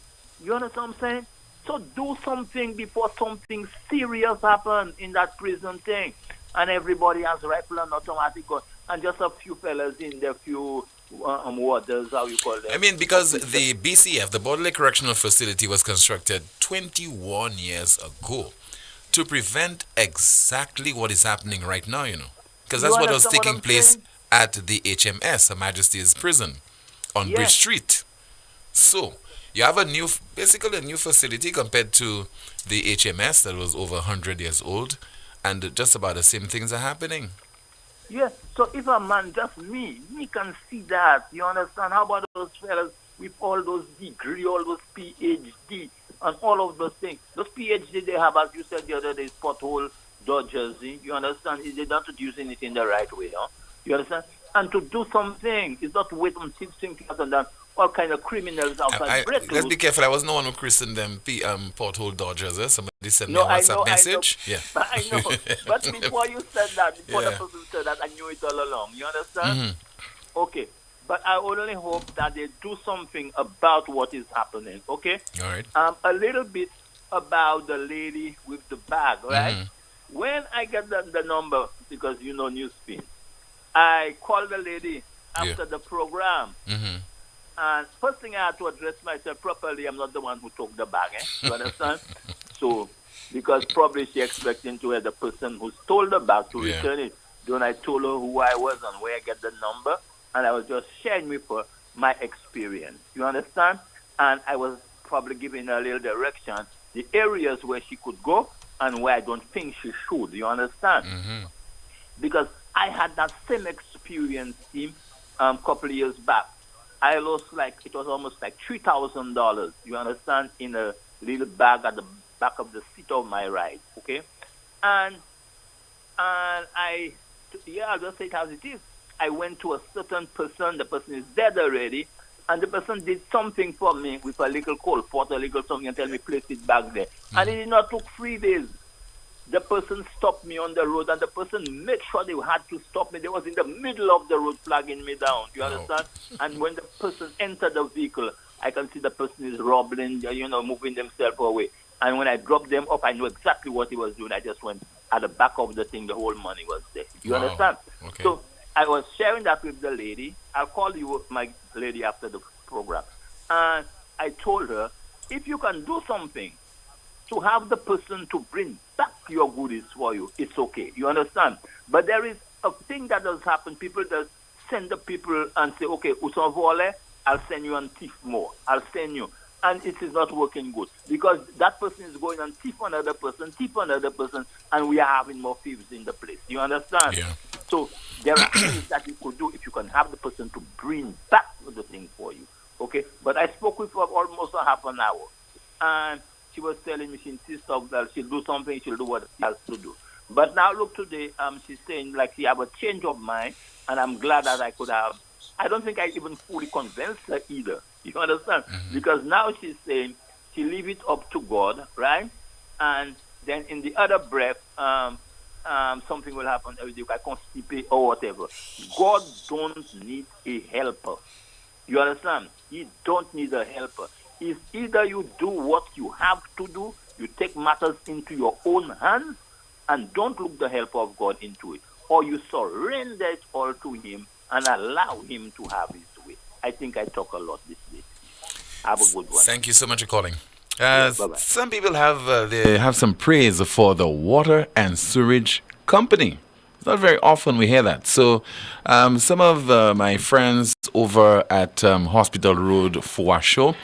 You understand what I'm saying? So do something before something serious happens in that prison thing. And everybody has rifle and automatic gun. And just a few fellas in the few waters, how you call them. I mean, because the BCF, the Borderley Correctional Facility, was constructed 21 years ago to prevent exactly what is happening right now, Because that's what was taking place at the HMS, Her Majesty's Prison, on Bridge Street. So, you have basically a new facility compared to the HMS that was over 100 years old, and just about the same things are happening. Yes, so if a man, just me can see that, you understand? How about those fellas with all those degree, all those PhD, and all of those things? Those PhD they have, as you said the other day, pothole dodgers, you understand? They're not using it in the right way, huh? You understand? And to do something, it's not wait until things happen done. All kind of criminals outside. Let's be careful. I was no one who christened them pothole dodgers. Somebody sent me a WhatsApp message. I know. But before you said that, before the person said that, I knew it all along. You understand? Okay. But I only hope that they do something about what is happening. Okay? All right. A little bit about the lady with the bag, right? When I get the number, because NewsSpin, I call the lady after the program. And first thing I had to address myself properly, I'm not the one who took the bag, You understand? So, because probably she expecting to have the person who stole the bag to return it. Then I told her who I was and where I get the number, and I was just sharing with her my experience. You understand? And I was probably giving her a little direction, the areas where she could go and where I don't think she should. You understand? Because I had that same experience, team, a couple of years back. I lost it was almost like $3,000, you understand, in a little bag at the back of the seat of my ride, okay? And I'll just say it as it is. I went to a certain person, the person is dead already, and the person did something for me with a little cold pot, a little something, and tell me place it back there. And it did not took 3 days. The person stopped me on the road, and the person made sure they had to stop me. They was in the middle of the road flagging me down. You understand? And when the person entered the vehicle, I can see the person is wobbling, moving themselves away. And when I dropped them off, I knew exactly what he was doing. I just went at the back of the thing. The whole money was there. You understand? Okay. So I was sharing that with the lady. I'll call you my lady after the program. And I told her, if you can do something to have the person to bring back your goodies for you, it's okay. You understand? But there is a thing that does happen. People just send the people and say, okay, Usavole, I'll send you and thief more. I'll send you. And it is not working good. Because that person is going and thief another person, and we are having more thieves in the place. You understand? Yeah. So there are things that you could do if you can have the person to bring back the thing for you. Okay? But I spoke with her almost a half an hour. And she was telling me she insists that she'll do something, she'll do what she has to do. But now look today, she's saying she have a change of mind, and I'm glad that I could have. I don't think I even fully convinced her either. You understand? Because now she's saying she leave it up to God, right? And then in the other breath, something will happen. I constipate or whatever. God don't need a helper. You understand? He don't need a helper. It's either you do what you have to do, you take matters into your own hands, and don't look the help of God into it, or you surrender it all to Him and allow Him to have His way. I think I talk a lot this day. Have a good one. Thank you so much for calling. Some people have they have some praise for the water and sewage company. It's not very often we hear that. So some of my friends over at Hospital Road, Fuasho,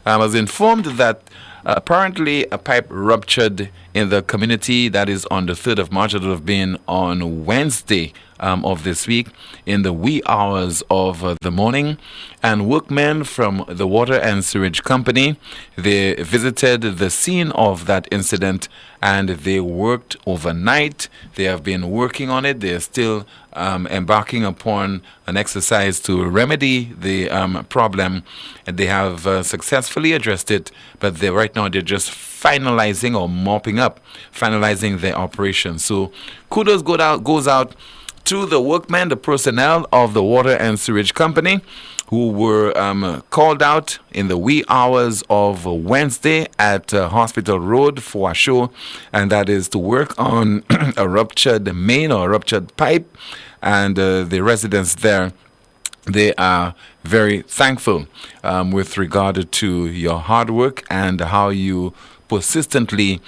was informed that apparently a pipe ruptured in the community. That is on the 3rd of March. It would have been on Wednesday of this week in the wee hours of the morning. And workmen from the water and sewage company, they visited the scene of that incident and they worked overnight. They have been working on it. They are still embarking upon an exercise to remedy the problem. And they have successfully addressed it, but right now they're just finalizing or mopping up, finalizing their operation. So kudos goes out to the workmen, the personnel of the water and sewage company who were called out in the wee hours of Wednesday at Hospital Road for a show, and that is to work on a ruptured main or a ruptured pipe. And the residents there, they are very thankful with regard to your hard work and how you persistently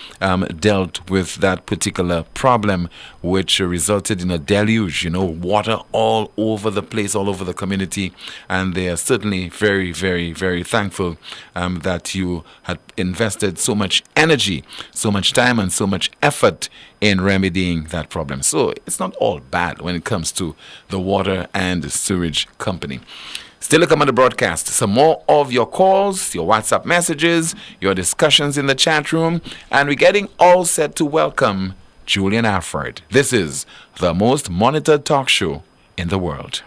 dealt with that particular problem, which resulted in a deluge, water all over the place, all over the community. And they are certainly very, very, very thankful that you had invested so much energy, so much time, and so much effort in remedying that problem. So it's not all bad when it comes to the water and sewage company. Still to come on the broadcast, some more of your calls, your WhatsApp messages, your discussions in the chat room, and we're getting all set to welcome Julian Alfred. This is the most monitored talk show in the world.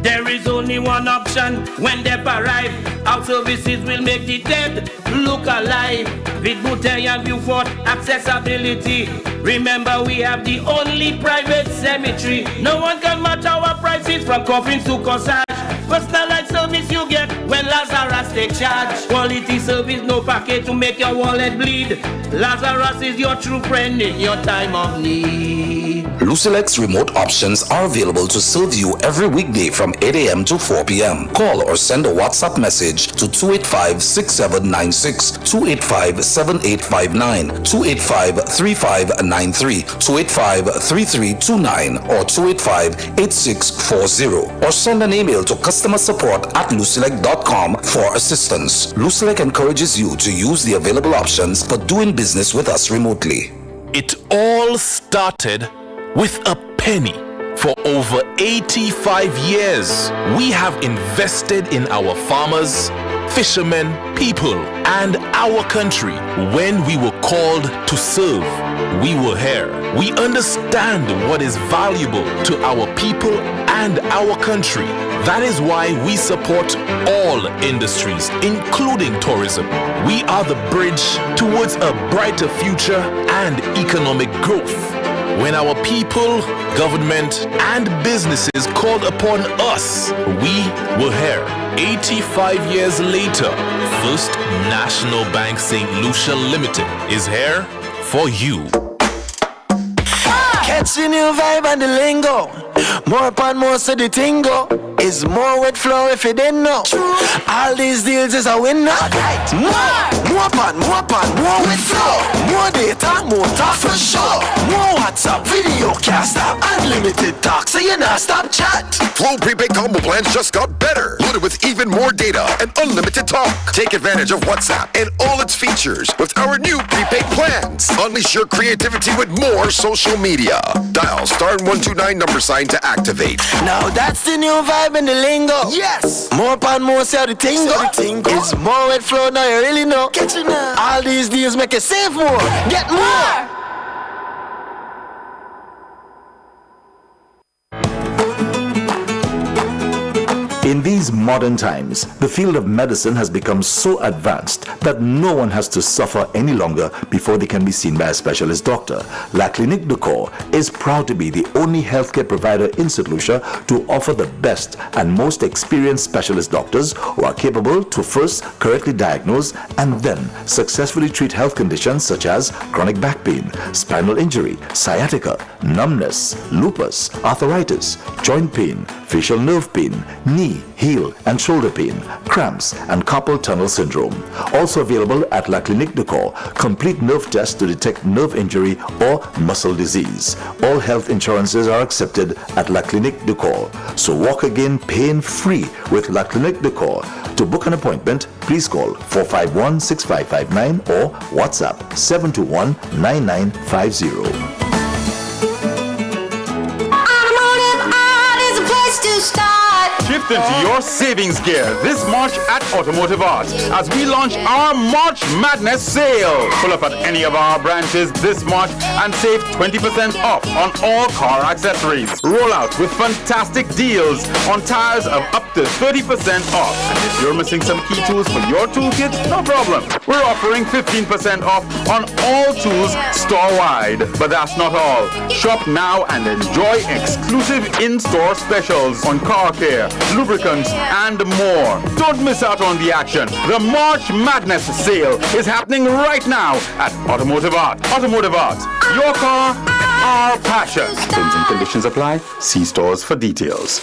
There is only one option when they arrive. Our services will make the dead look alive. With Bouteille and Beaufort accessibility. Remember, we have the only private cemetery. No one can match our prices from coffins to corsage. Personalized service you get when Lazarus take charge. Quality service, no package to make your wallet bleed. Lazarus is your true friend in your time of need. Lucilex remote options are available to serve you every weekday from 8 a.m. to 4 p.m. Call or send a WhatsApp message to 285-6796, 285-7859, 285-3593, 285-3329, or 285-8640. Or send an email to customersupport@lucilex.com for assistance. Lucilex encourages you to use the available options for doing business with us remotely. It all started with a penny. For over 85 years, we have invested in our farmers, fishermen, people, and our country. When we were called to serve, we were here. We understand what is valuable to our people and our country. That is why we support all industries, including tourism. We are the bridge towards a brighter future and economic growth. When our people, government, and businesses called upon us, we were here. 85 years later, First National Bank St. Lucia Limited is here for you. Catch the new vibe and the lingo. More upon more so the tingo. Is more with flow if you didn't know. All these deals is a winner. More upon more with flow. More data, more talk for sure. More WhatsApp, video, can't stop. Unlimited talk, so you not stop chat. Flow prepaid combo plans just got better. Loaded with even more data and unlimited talk. Take advantage of WhatsApp and all its features with our new prepaid plans. Unleash your creativity with more social media. Dial *129 $ to activate. Now that's the new vibe in the lingo. Yes. More upon more, say the tingo. It's more with flow, now you really know. Catch it now. All these deals make you save more. Get more. In these modern times, the field of medicine has become so advanced that no one has to suffer any longer before they can be seen by a specialist doctor. La Clinique de Corps is proud to be the only healthcare provider in St. Lucia to offer the best and most experienced specialist doctors who are capable to first correctly diagnose and then successfully treat health conditions such as chronic back pain, spinal injury, sciatica, numbness, lupus, arthritis, joint pain, facial nerve pain, knee, heel and shoulder pain, cramps and carpal tunnel syndrome. Also available at La Clinique de Corps, complete nerve tests to detect nerve injury or muscle disease. All health insurances are accepted at La Clinique de Corps. So walk again pain-free with La Clinique de Corps. To book an appointment, please call 451-6559 or WhatsApp 721-9950. Shift into your savings gear this March at Automotive Art as we launch our March Madness sale. Pull up at any of our branches this March and save 20% off on all car accessories. Roll out with fantastic deals on tires of up to 30% off. And if you're missing some key tools for your toolkit, no problem. We're offering 15% off on all tools store-wide. But that's not all. Shop now and enjoy exclusive in-store specials on car care, lubricants, and more. Don't miss out on the action. The March Madness sale is happening right now at Automotive Art. Automotive Art, your car, our passion. Terms and conditions apply. See stores for details.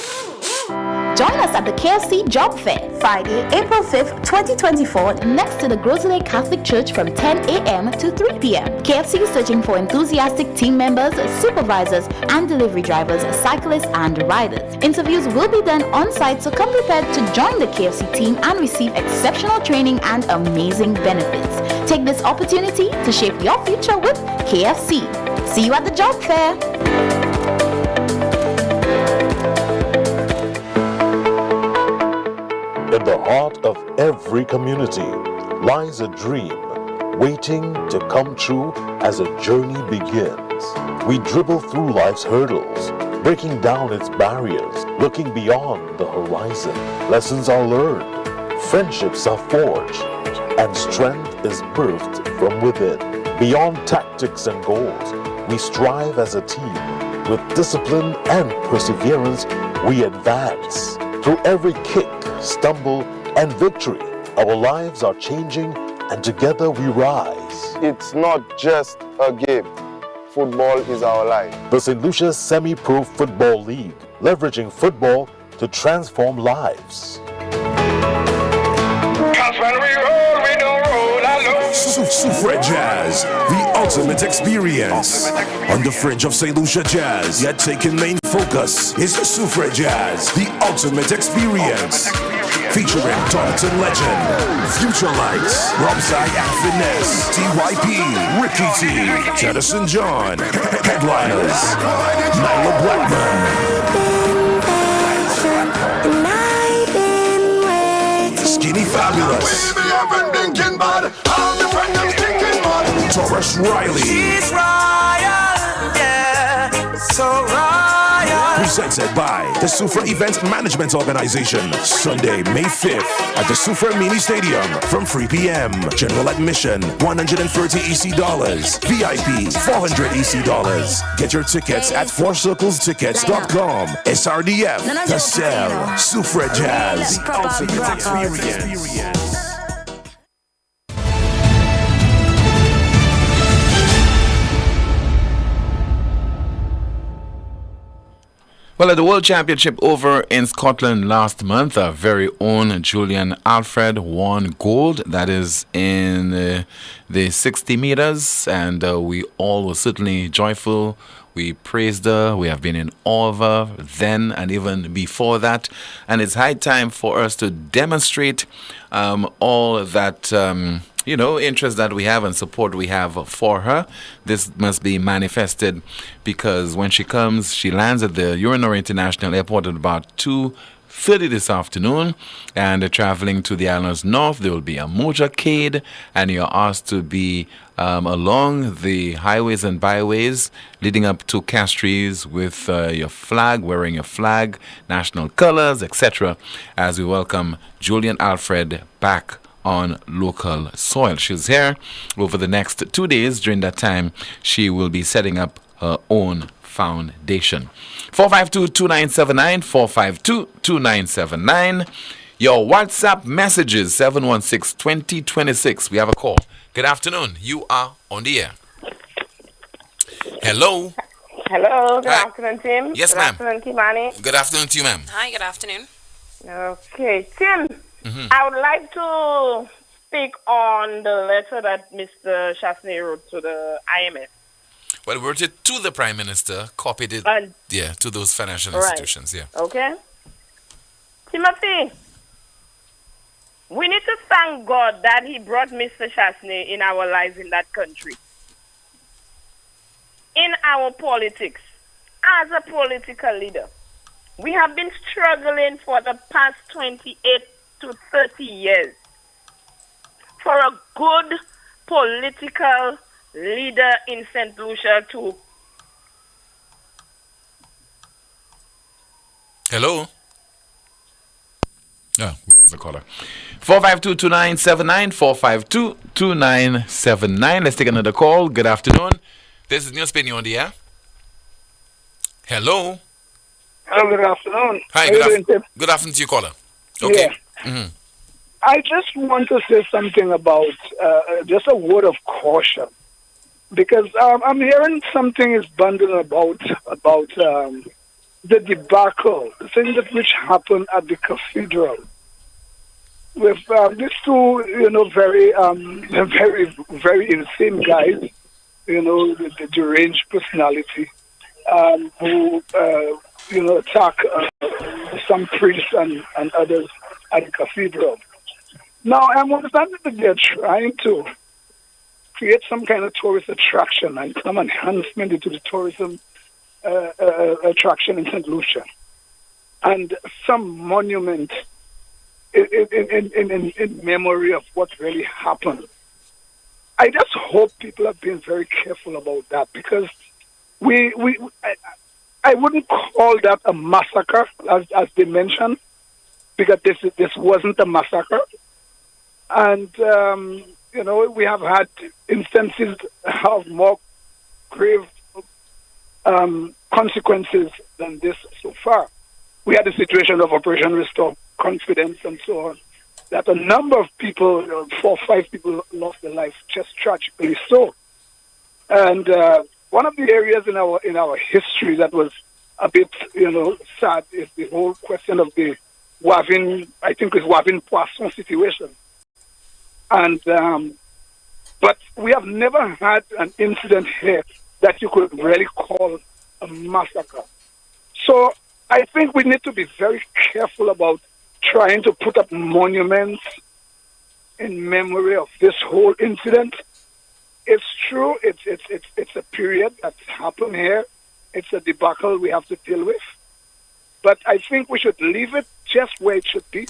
Join us at the KFC Job Fair, Friday, April 5th, 2024, next to the Grosley Catholic Church from 10 a.m. to 3 p.m. KFC is searching for enthusiastic team members, supervisors, and delivery drivers, cyclists, and riders. Interviews will be done on site, so come prepared to join the KFC team and receive exceptional training and amazing benefits. Take this opportunity to shape your future with KFC. See you at the Job Fair. In the heart of every community lies a dream waiting to come true as a journey begins. We dribble through life's hurdles, breaking down its barriers, looking beyond the horizon. Lessons are learned, friendships are forged, and strength is birthed from within. Beyond tactics and goals, we strive as a team. With discipline and perseverance, we advance. Through every kick, stumble, and victory, our lives are changing, and together we rise. It's not just a game. Football is our life. The St. Lucia Semi-Pro Football League, leveraging football to transform lives. Suffrage Jazz, the ultimate experience. On the fringe of St. Lucia Jazz, yet taking main focus is Suffrage Jazz, the ultimate experience. Featuring Taunton legend, Future Lights, Robsai and Finesse, TYP, Ricky T, Tedison John, Headliners, Nyla Blackman. Skinny Fabulous, Taurus Riley. She's royal, yeah, so royal. Presented by the Sufra Event Management Organization. Sunday, May 5th at the Sufra Mini Stadium from 3 p.m. General admission, $130 EC. VIP, $400 EC. Get your tickets at fourcirclestickets.com. SRDF, The Cell, Sufra Jazz, the ultimate experience. Well, at the World Championship over in Scotland last month, our very own Julian Alfred won gold. That is in the 60 meters, and we all were certainly joyful. We praised her. We have been in awe of her then and even before that. And it's high time for us to demonstrate all that interest that we have and support we have for her. This must be manifested because when she comes, she lands at the Urinary International Airport at about 2:50 4:30 this afternoon. And traveling to the islands north, there will be a motorcade, and you're asked to be along the highways and byways leading up to Castries with your flag, wearing your flag, national colors, etc., as we welcome Julian Alfred back on local soil. She's here over the next 2 days. During that time, she will be setting up her own foundation. 452-2979, 452-2979. Your WhatsApp messages, 716-2026. We have a call. Good afternoon. You are on the air. Hello. Hello. Good Hi. afternoon, Tim. Yes, good ma'am. Good afternoon, Kimani. Good afternoon to you, ma'am. Hi, good afternoon. Okay, Tim. I would like to speak on the letter that Mr. Chasney wrote to the IMF. Well, we wrote it to the Prime Minister, copied it, to those financial institutions, Okay. Timothy, we need to thank God that he brought Mr. Chasney in our lives in that country. In our politics, as a political leader, we have been struggling for the past 28 to 30 years for a good political leader in St. Lucia to... Hello? Yeah, we lost the caller. 452-2979, 452-2979. Let's take another call. Good afternoon. This is NewsSpin. You on the air? Hello? Hello, good afternoon. Hi, good afternoon to you, caller. Okay. Yeah. I just want to say something about just a word of caution, because I'm hearing something is bundled about the debacle, the thing that which happened at the cathedral with these two, very insane guys, the deranged personality, who attack some priests and others at the cathedral. Now, I'm understanding that they're trying to create some kind of tourist attraction and some enhancement into the tourism attraction in St. Lucia, and some monument in memory of what really happened. I just hope people are being very careful about that, because I wouldn't call that a massacre as they mentioned, because this wasn't a massacre, and we have had instances of more grave consequences than this so far. We had a situation of Operation Restore Confidence and so on, that a number of people, 4 or 5 people lost their lives, just tragically so. And one of the areas in our history that was a bit, sad is the whole question of the Wavin Poisson situation. And but we have never had an incident here that you could really call a massacre. So I think we need to be very careful about trying to put up monuments in memory of this whole incident. It's true, it's a period that's happened here. It's a debacle we have to deal with. But I think we should leave it just where it should be,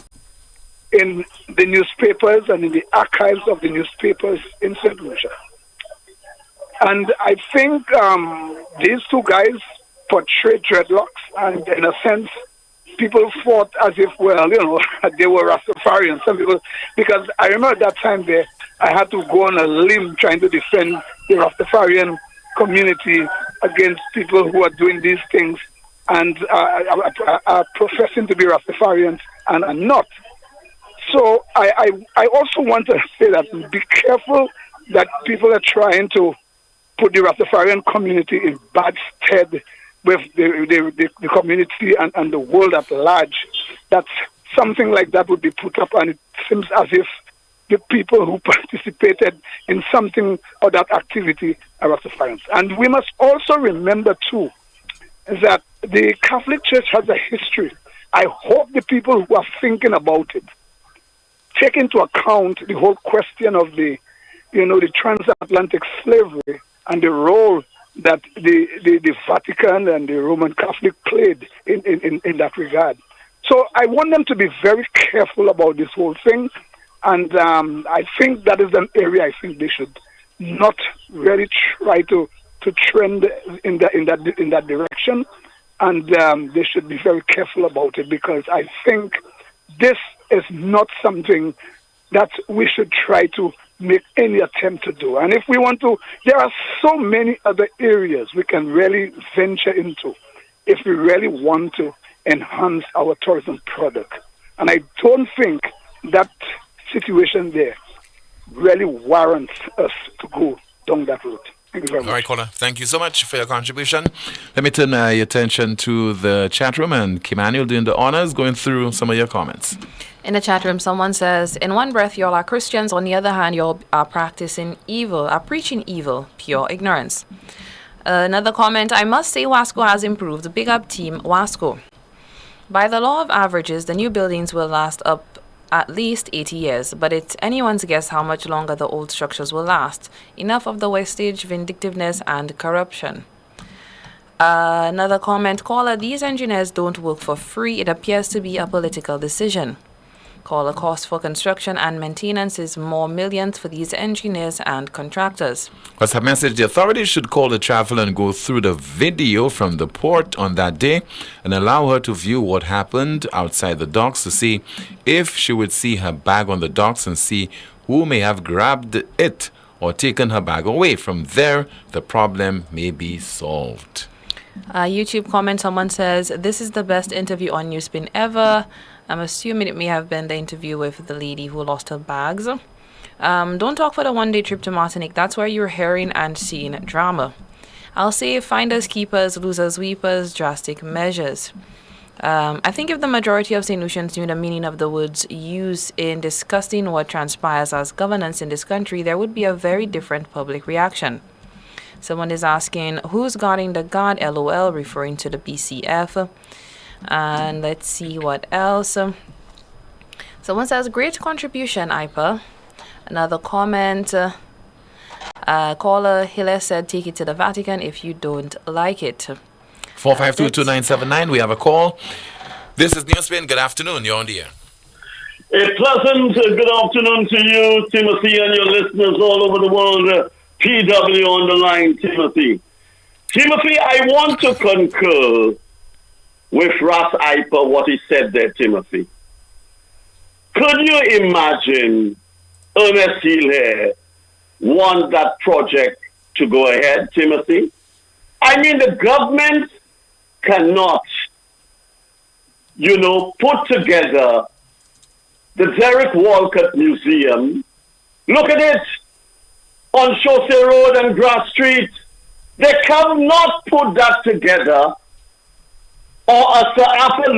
in the newspapers and in the archives of the newspapers in St. Lucia. And I think these two guys portrayed dreadlocks, and in a sense, people fought as if, they were Rastafarians. Some people, because I remember that time there, I had to go on a limb trying to defend the Rastafarian community against people who are doing these things and are professing to be Rastafarians and are not. So I also want to say that be careful that people are trying to put the Rastafarian community in bad stead with the community and the world at large. That something like that would be put up, and it seems as if the people who participated in something or that activity are Rastafarians. And we must also remember too that the Catholic Church has a history. I hope the people who are thinking about it take into account the whole question of the transatlantic slavery and the role that the Vatican and the Roman Catholic played in that regard. So I want them to be very careful about this whole thing. And I think that is an area I think they should not really try to trend in that direction. And they should be very careful about it, because I think this is not something that we should try to make any attempt to do. And if we want to, there are so many other areas we can really venture into if we really want to enhance our tourism product. And I don't think that situation there really warrants us to go down that route. Thank you very much. All right, caller. Thank you so much for your contribution. Let me turn my attention to the chat room, and Kimmanuel doing the honors, going through some of your comments. In the chat room, someone says, in one breath, y'all are Christians. On the other hand, y'all are practicing evil, are preaching evil, pure ignorance. Another comment, I must say Wasco has improved. Big up team Wasco. By the law of averages, the new buildings will last up at least 80 years, but it's anyone's guess how much longer the old structures will last. Enough of the wastage, vindictiveness, and corruption. Another comment, caller, these engineers don't work for free. It appears to be a political decision. Caller, cost for construction and maintenance is more millions for these engineers and contractors. What's her message? The authorities should call the traveler and go through the video from the port on that day and allow her to view what happened outside the docks to see if she would see her bag on the docks and see who may have grabbed it or taken her bag away. From there, the problem may be solved. YouTube comment, someone says, this is the best interview on NewsSpin ever. I'm assuming it may have been the interview with the lady who lost her bags. Don't talk for the one-day trip to Martinique. That's where you're hearing and seeing drama. I'll say finders, keepers, losers, weepers, drastic measures. I think if the majority of St. Lucians knew the meaning of the words used in discussing what transpires as governance in this country, there would be a very different public reaction. Someone is asking, who's guarding the guard? LOL, referring to the BCF. And let's see what else. Someone says, great contribution, IPA. Another comment. Caller Hille said, take it to the Vatican if you don't like it. 4522979, we have a call. This is NewsSpin. Good afternoon. You're on the air. A pleasant good afternoon to you, Timothy, and your listeners all over the world. PW on the line, Timothy. Timothy, I want to concur with Ras Iper, what he said there, Timothy. Could you imagine Ernest Hill want that project to go ahead, Timothy? I mean, the government cannot, put together the Derek Walcott Museum. Look at it on Chaussee Road and Grass Street. They cannot put that together, or a Sir Arthur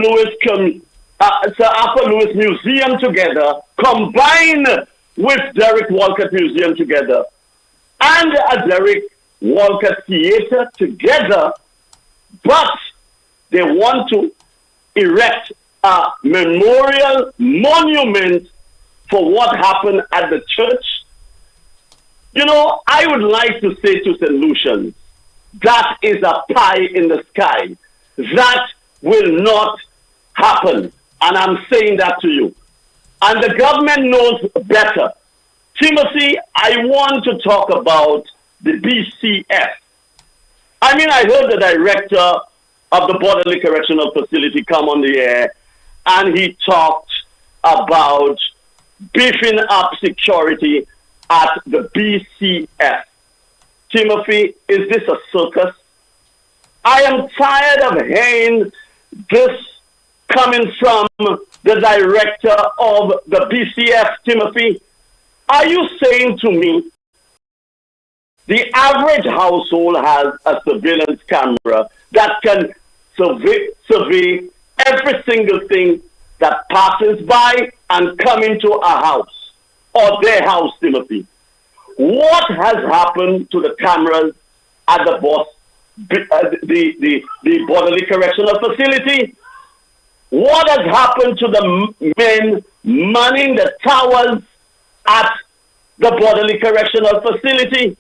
Lewis Museum together, combined with Derek Walcott Museum together, and a Derek Walcott Theatre together, but they want to erect a memorial monument for what happened at the church. I would like to say to St. Lucians, that is a pie in the sky. That will not happen. And I'm saying that to you. And the government knows better. Timothy, I want to talk about the BCF. I mean, I heard the director of the Borderley Correctional Facility come on the air, and he talked about beefing up security at the BCF. Timothy, is this a circus? I am tired of hearing this coming from the director of the BCF, Timothy. Are you saying to me the average household has a surveillance camera that can survey every single thing that passes by and come into a house or their house, Timothy? What has happened to the cameras at the Borderley Correctional Facility? What has happened to the men manning the towers at the Borderley Correctional Facility?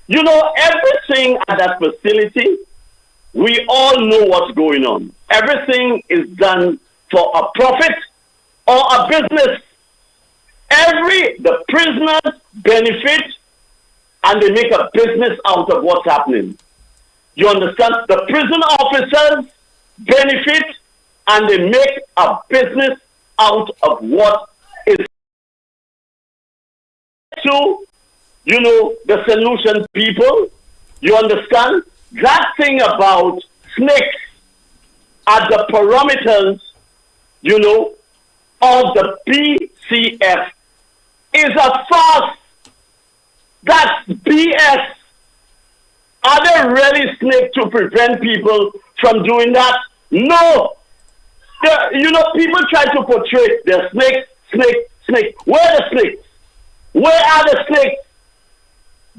Everything at that facility, we all know what's going on. Everything is done for a profit or a business. The prisoners benefit and they make a business out of what's happening. You understand? The prison officers benefit and they make a business out of what is to, the solution people. You understand? That thing about snakes at the parameters, of the BCF is a farce. That's BS. Are there really snakes to prevent people from doing that? No. People try to portray the snake. Where are the snakes? Where are the snakes?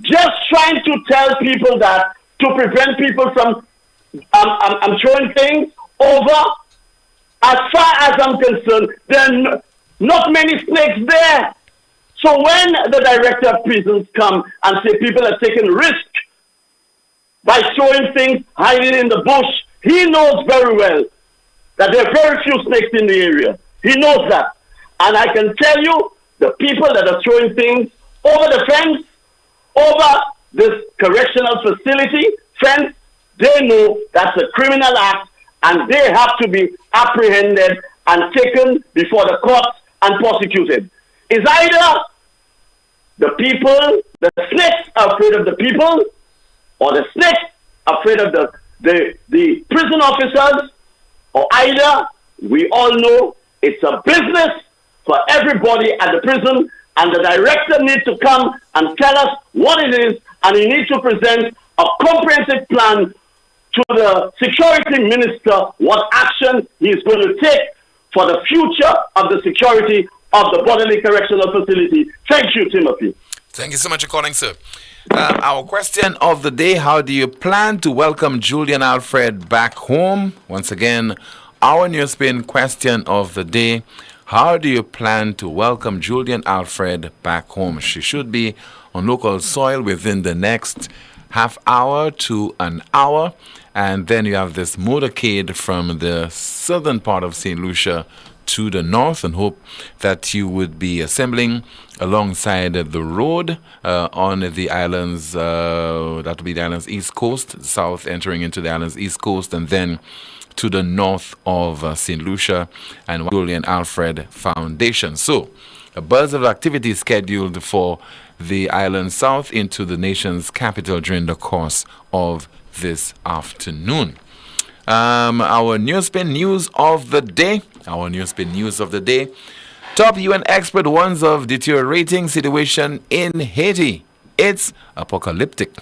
Just trying to tell people that to prevent people from throwing things over. As far as I'm concerned, there are not many snakes there. So when the director of prisons come and say people are taking risk by throwing things, hiding in the bush, he knows very well that there are very few snakes in the area. He knows that. And I can tell you, the people that are throwing things over the fence, over this correctional facility fence, they know that's a criminal act and they have to be apprehended and taken before the courts and prosecuted. It's either the people, the snakes are afraid of the people, or the snakes are afraid of the prison officers, or either we all know it's a business for everybody at the prison, and the director needs to come and tell us what it is, and he needs to present a comprehensive plan to the security minister what action he is going to take for the future of the security of the bodily correctional facility. Thank you, Timothy. Thank you so much for calling, sir. Our question of the day: how do you plan to welcome Julian Alfred back home? Once again, our NewsSpin question of the day: how do you plan to welcome Julian Alfred back home? She should be on local soil within the next half hour to an hour. And then you have this motorcade from the southern part of St. Lucia to the north, and hope that you would be assembling alongside the road on the islands, that will be the island's east coast, south entering into the island's east coast, and then to the north of St. Lucia and Julian Alfred Foundation. So, a buzz of activity scheduled for the island south into the nation's capital during the course of this afternoon. Our NewsSpin news of the day. Top UN expert warns of deteriorating situation in Haiti. It's apocalyptic.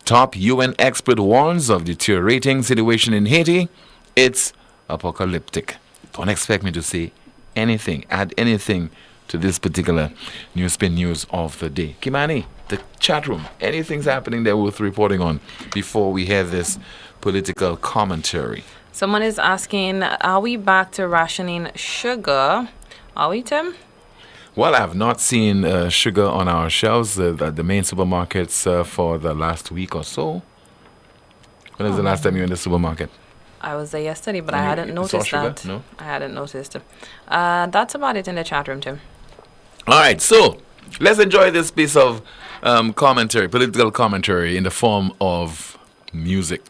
Top UN expert warns of deteriorating situation in Haiti. It's apocalyptic. Don't expect me to say anything, add anything to this particular NewsSpin news of the day. Kimani, the chat room, anything's happening there worth reporting on before we have this political commentary? Someone is asking, are we back to rationing sugar? Are we, Tim? Well, I have not seen sugar on our shelves at the main supermarkets for the last week or so. When is the last time you were in the supermarket? I was there yesterday, but I hadn't noticed that. No? I hadn't noticed. That's about it in the chat room, Tim. All right, so let's enjoy this piece of commentary, political commentary in the form of music.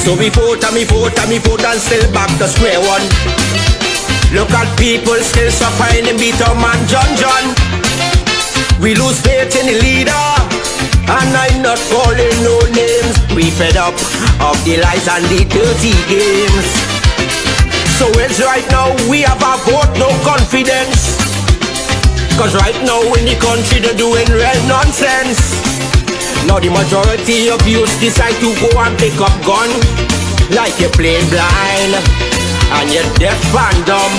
So me vote and still back to square one. Look at people still suffering and beat up man John. We lose faith in the leader, and I'm not calling no names. We fed up of the lies and the dirty games. So it's right now we have a vote, no confidence. Cause right now in the country they're doing real nonsense. Now the majority of youth decide to go and pick up gun, like you're playing blind and you're deaf and dumb.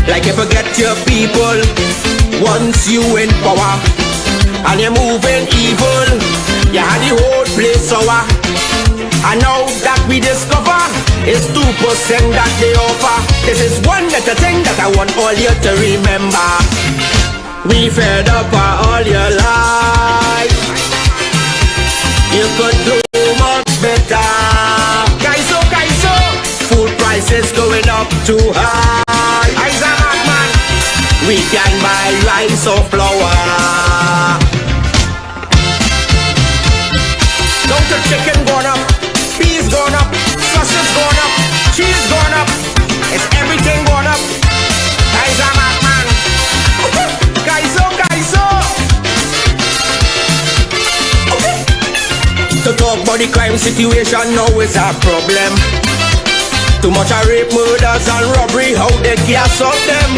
Like you forget your people once you in power and you're moving evil. You had the whole place sour. And now that we discover it's 2% that they offer. This is one little thing that I want all you to remember. We fed up all your life. You could do much better. Kaiso, food prices going up too high. Isaac man, we can buy rice or flour. Don't the chicken gone up, peas gone up, sausage gone up, cheese gone up. It's everything gone up. Isaac man, Kaiso. To talk about the crime situation now is a problem. Too much of rape, murders and robbery, how they can't solve them.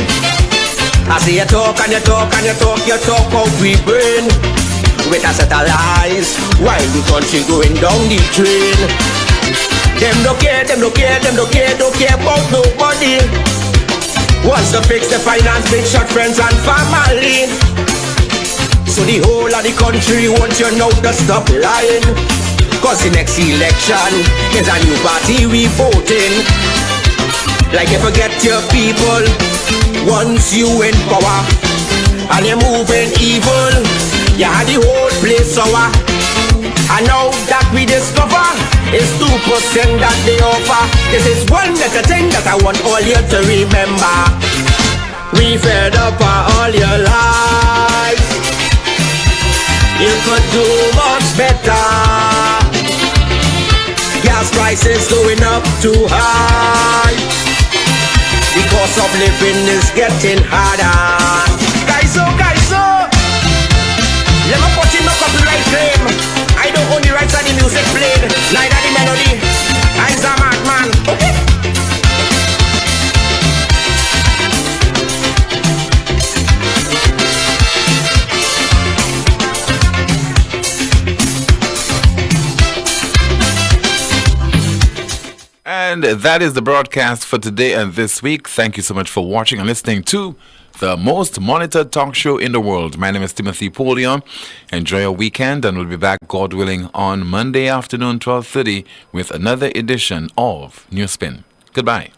I see you talk and you talk and you talk out we brain with a set of lies while the country going down the drain. Them don't care about nobody. Wants to fix the finance, big shot friends and family. So the whole of the country wants you now to stop lying. Cause the next election is a new party we voting. Like you forget your people once you in power and you're moving evil. You had the whole place sour. And now that we discover it's 2% that they offer. This is one little thing that I want all you to remember. We fed up all your life. You could do much better. Gas prices going up too high. The cost of living is getting harder. Kaiso, let me put in no copyright claim. I don't own the rights of the music played, neither the melody. I'm a madman, okay? And that is the broadcast for today and this week. Thank you so much for watching and listening to the most monitored talk show in the world. My name is Timothy Poleon. Enjoy your weekend, and we'll be back, God willing, on Monday afternoon, 12:30, with another edition of NewsSpin. Goodbye.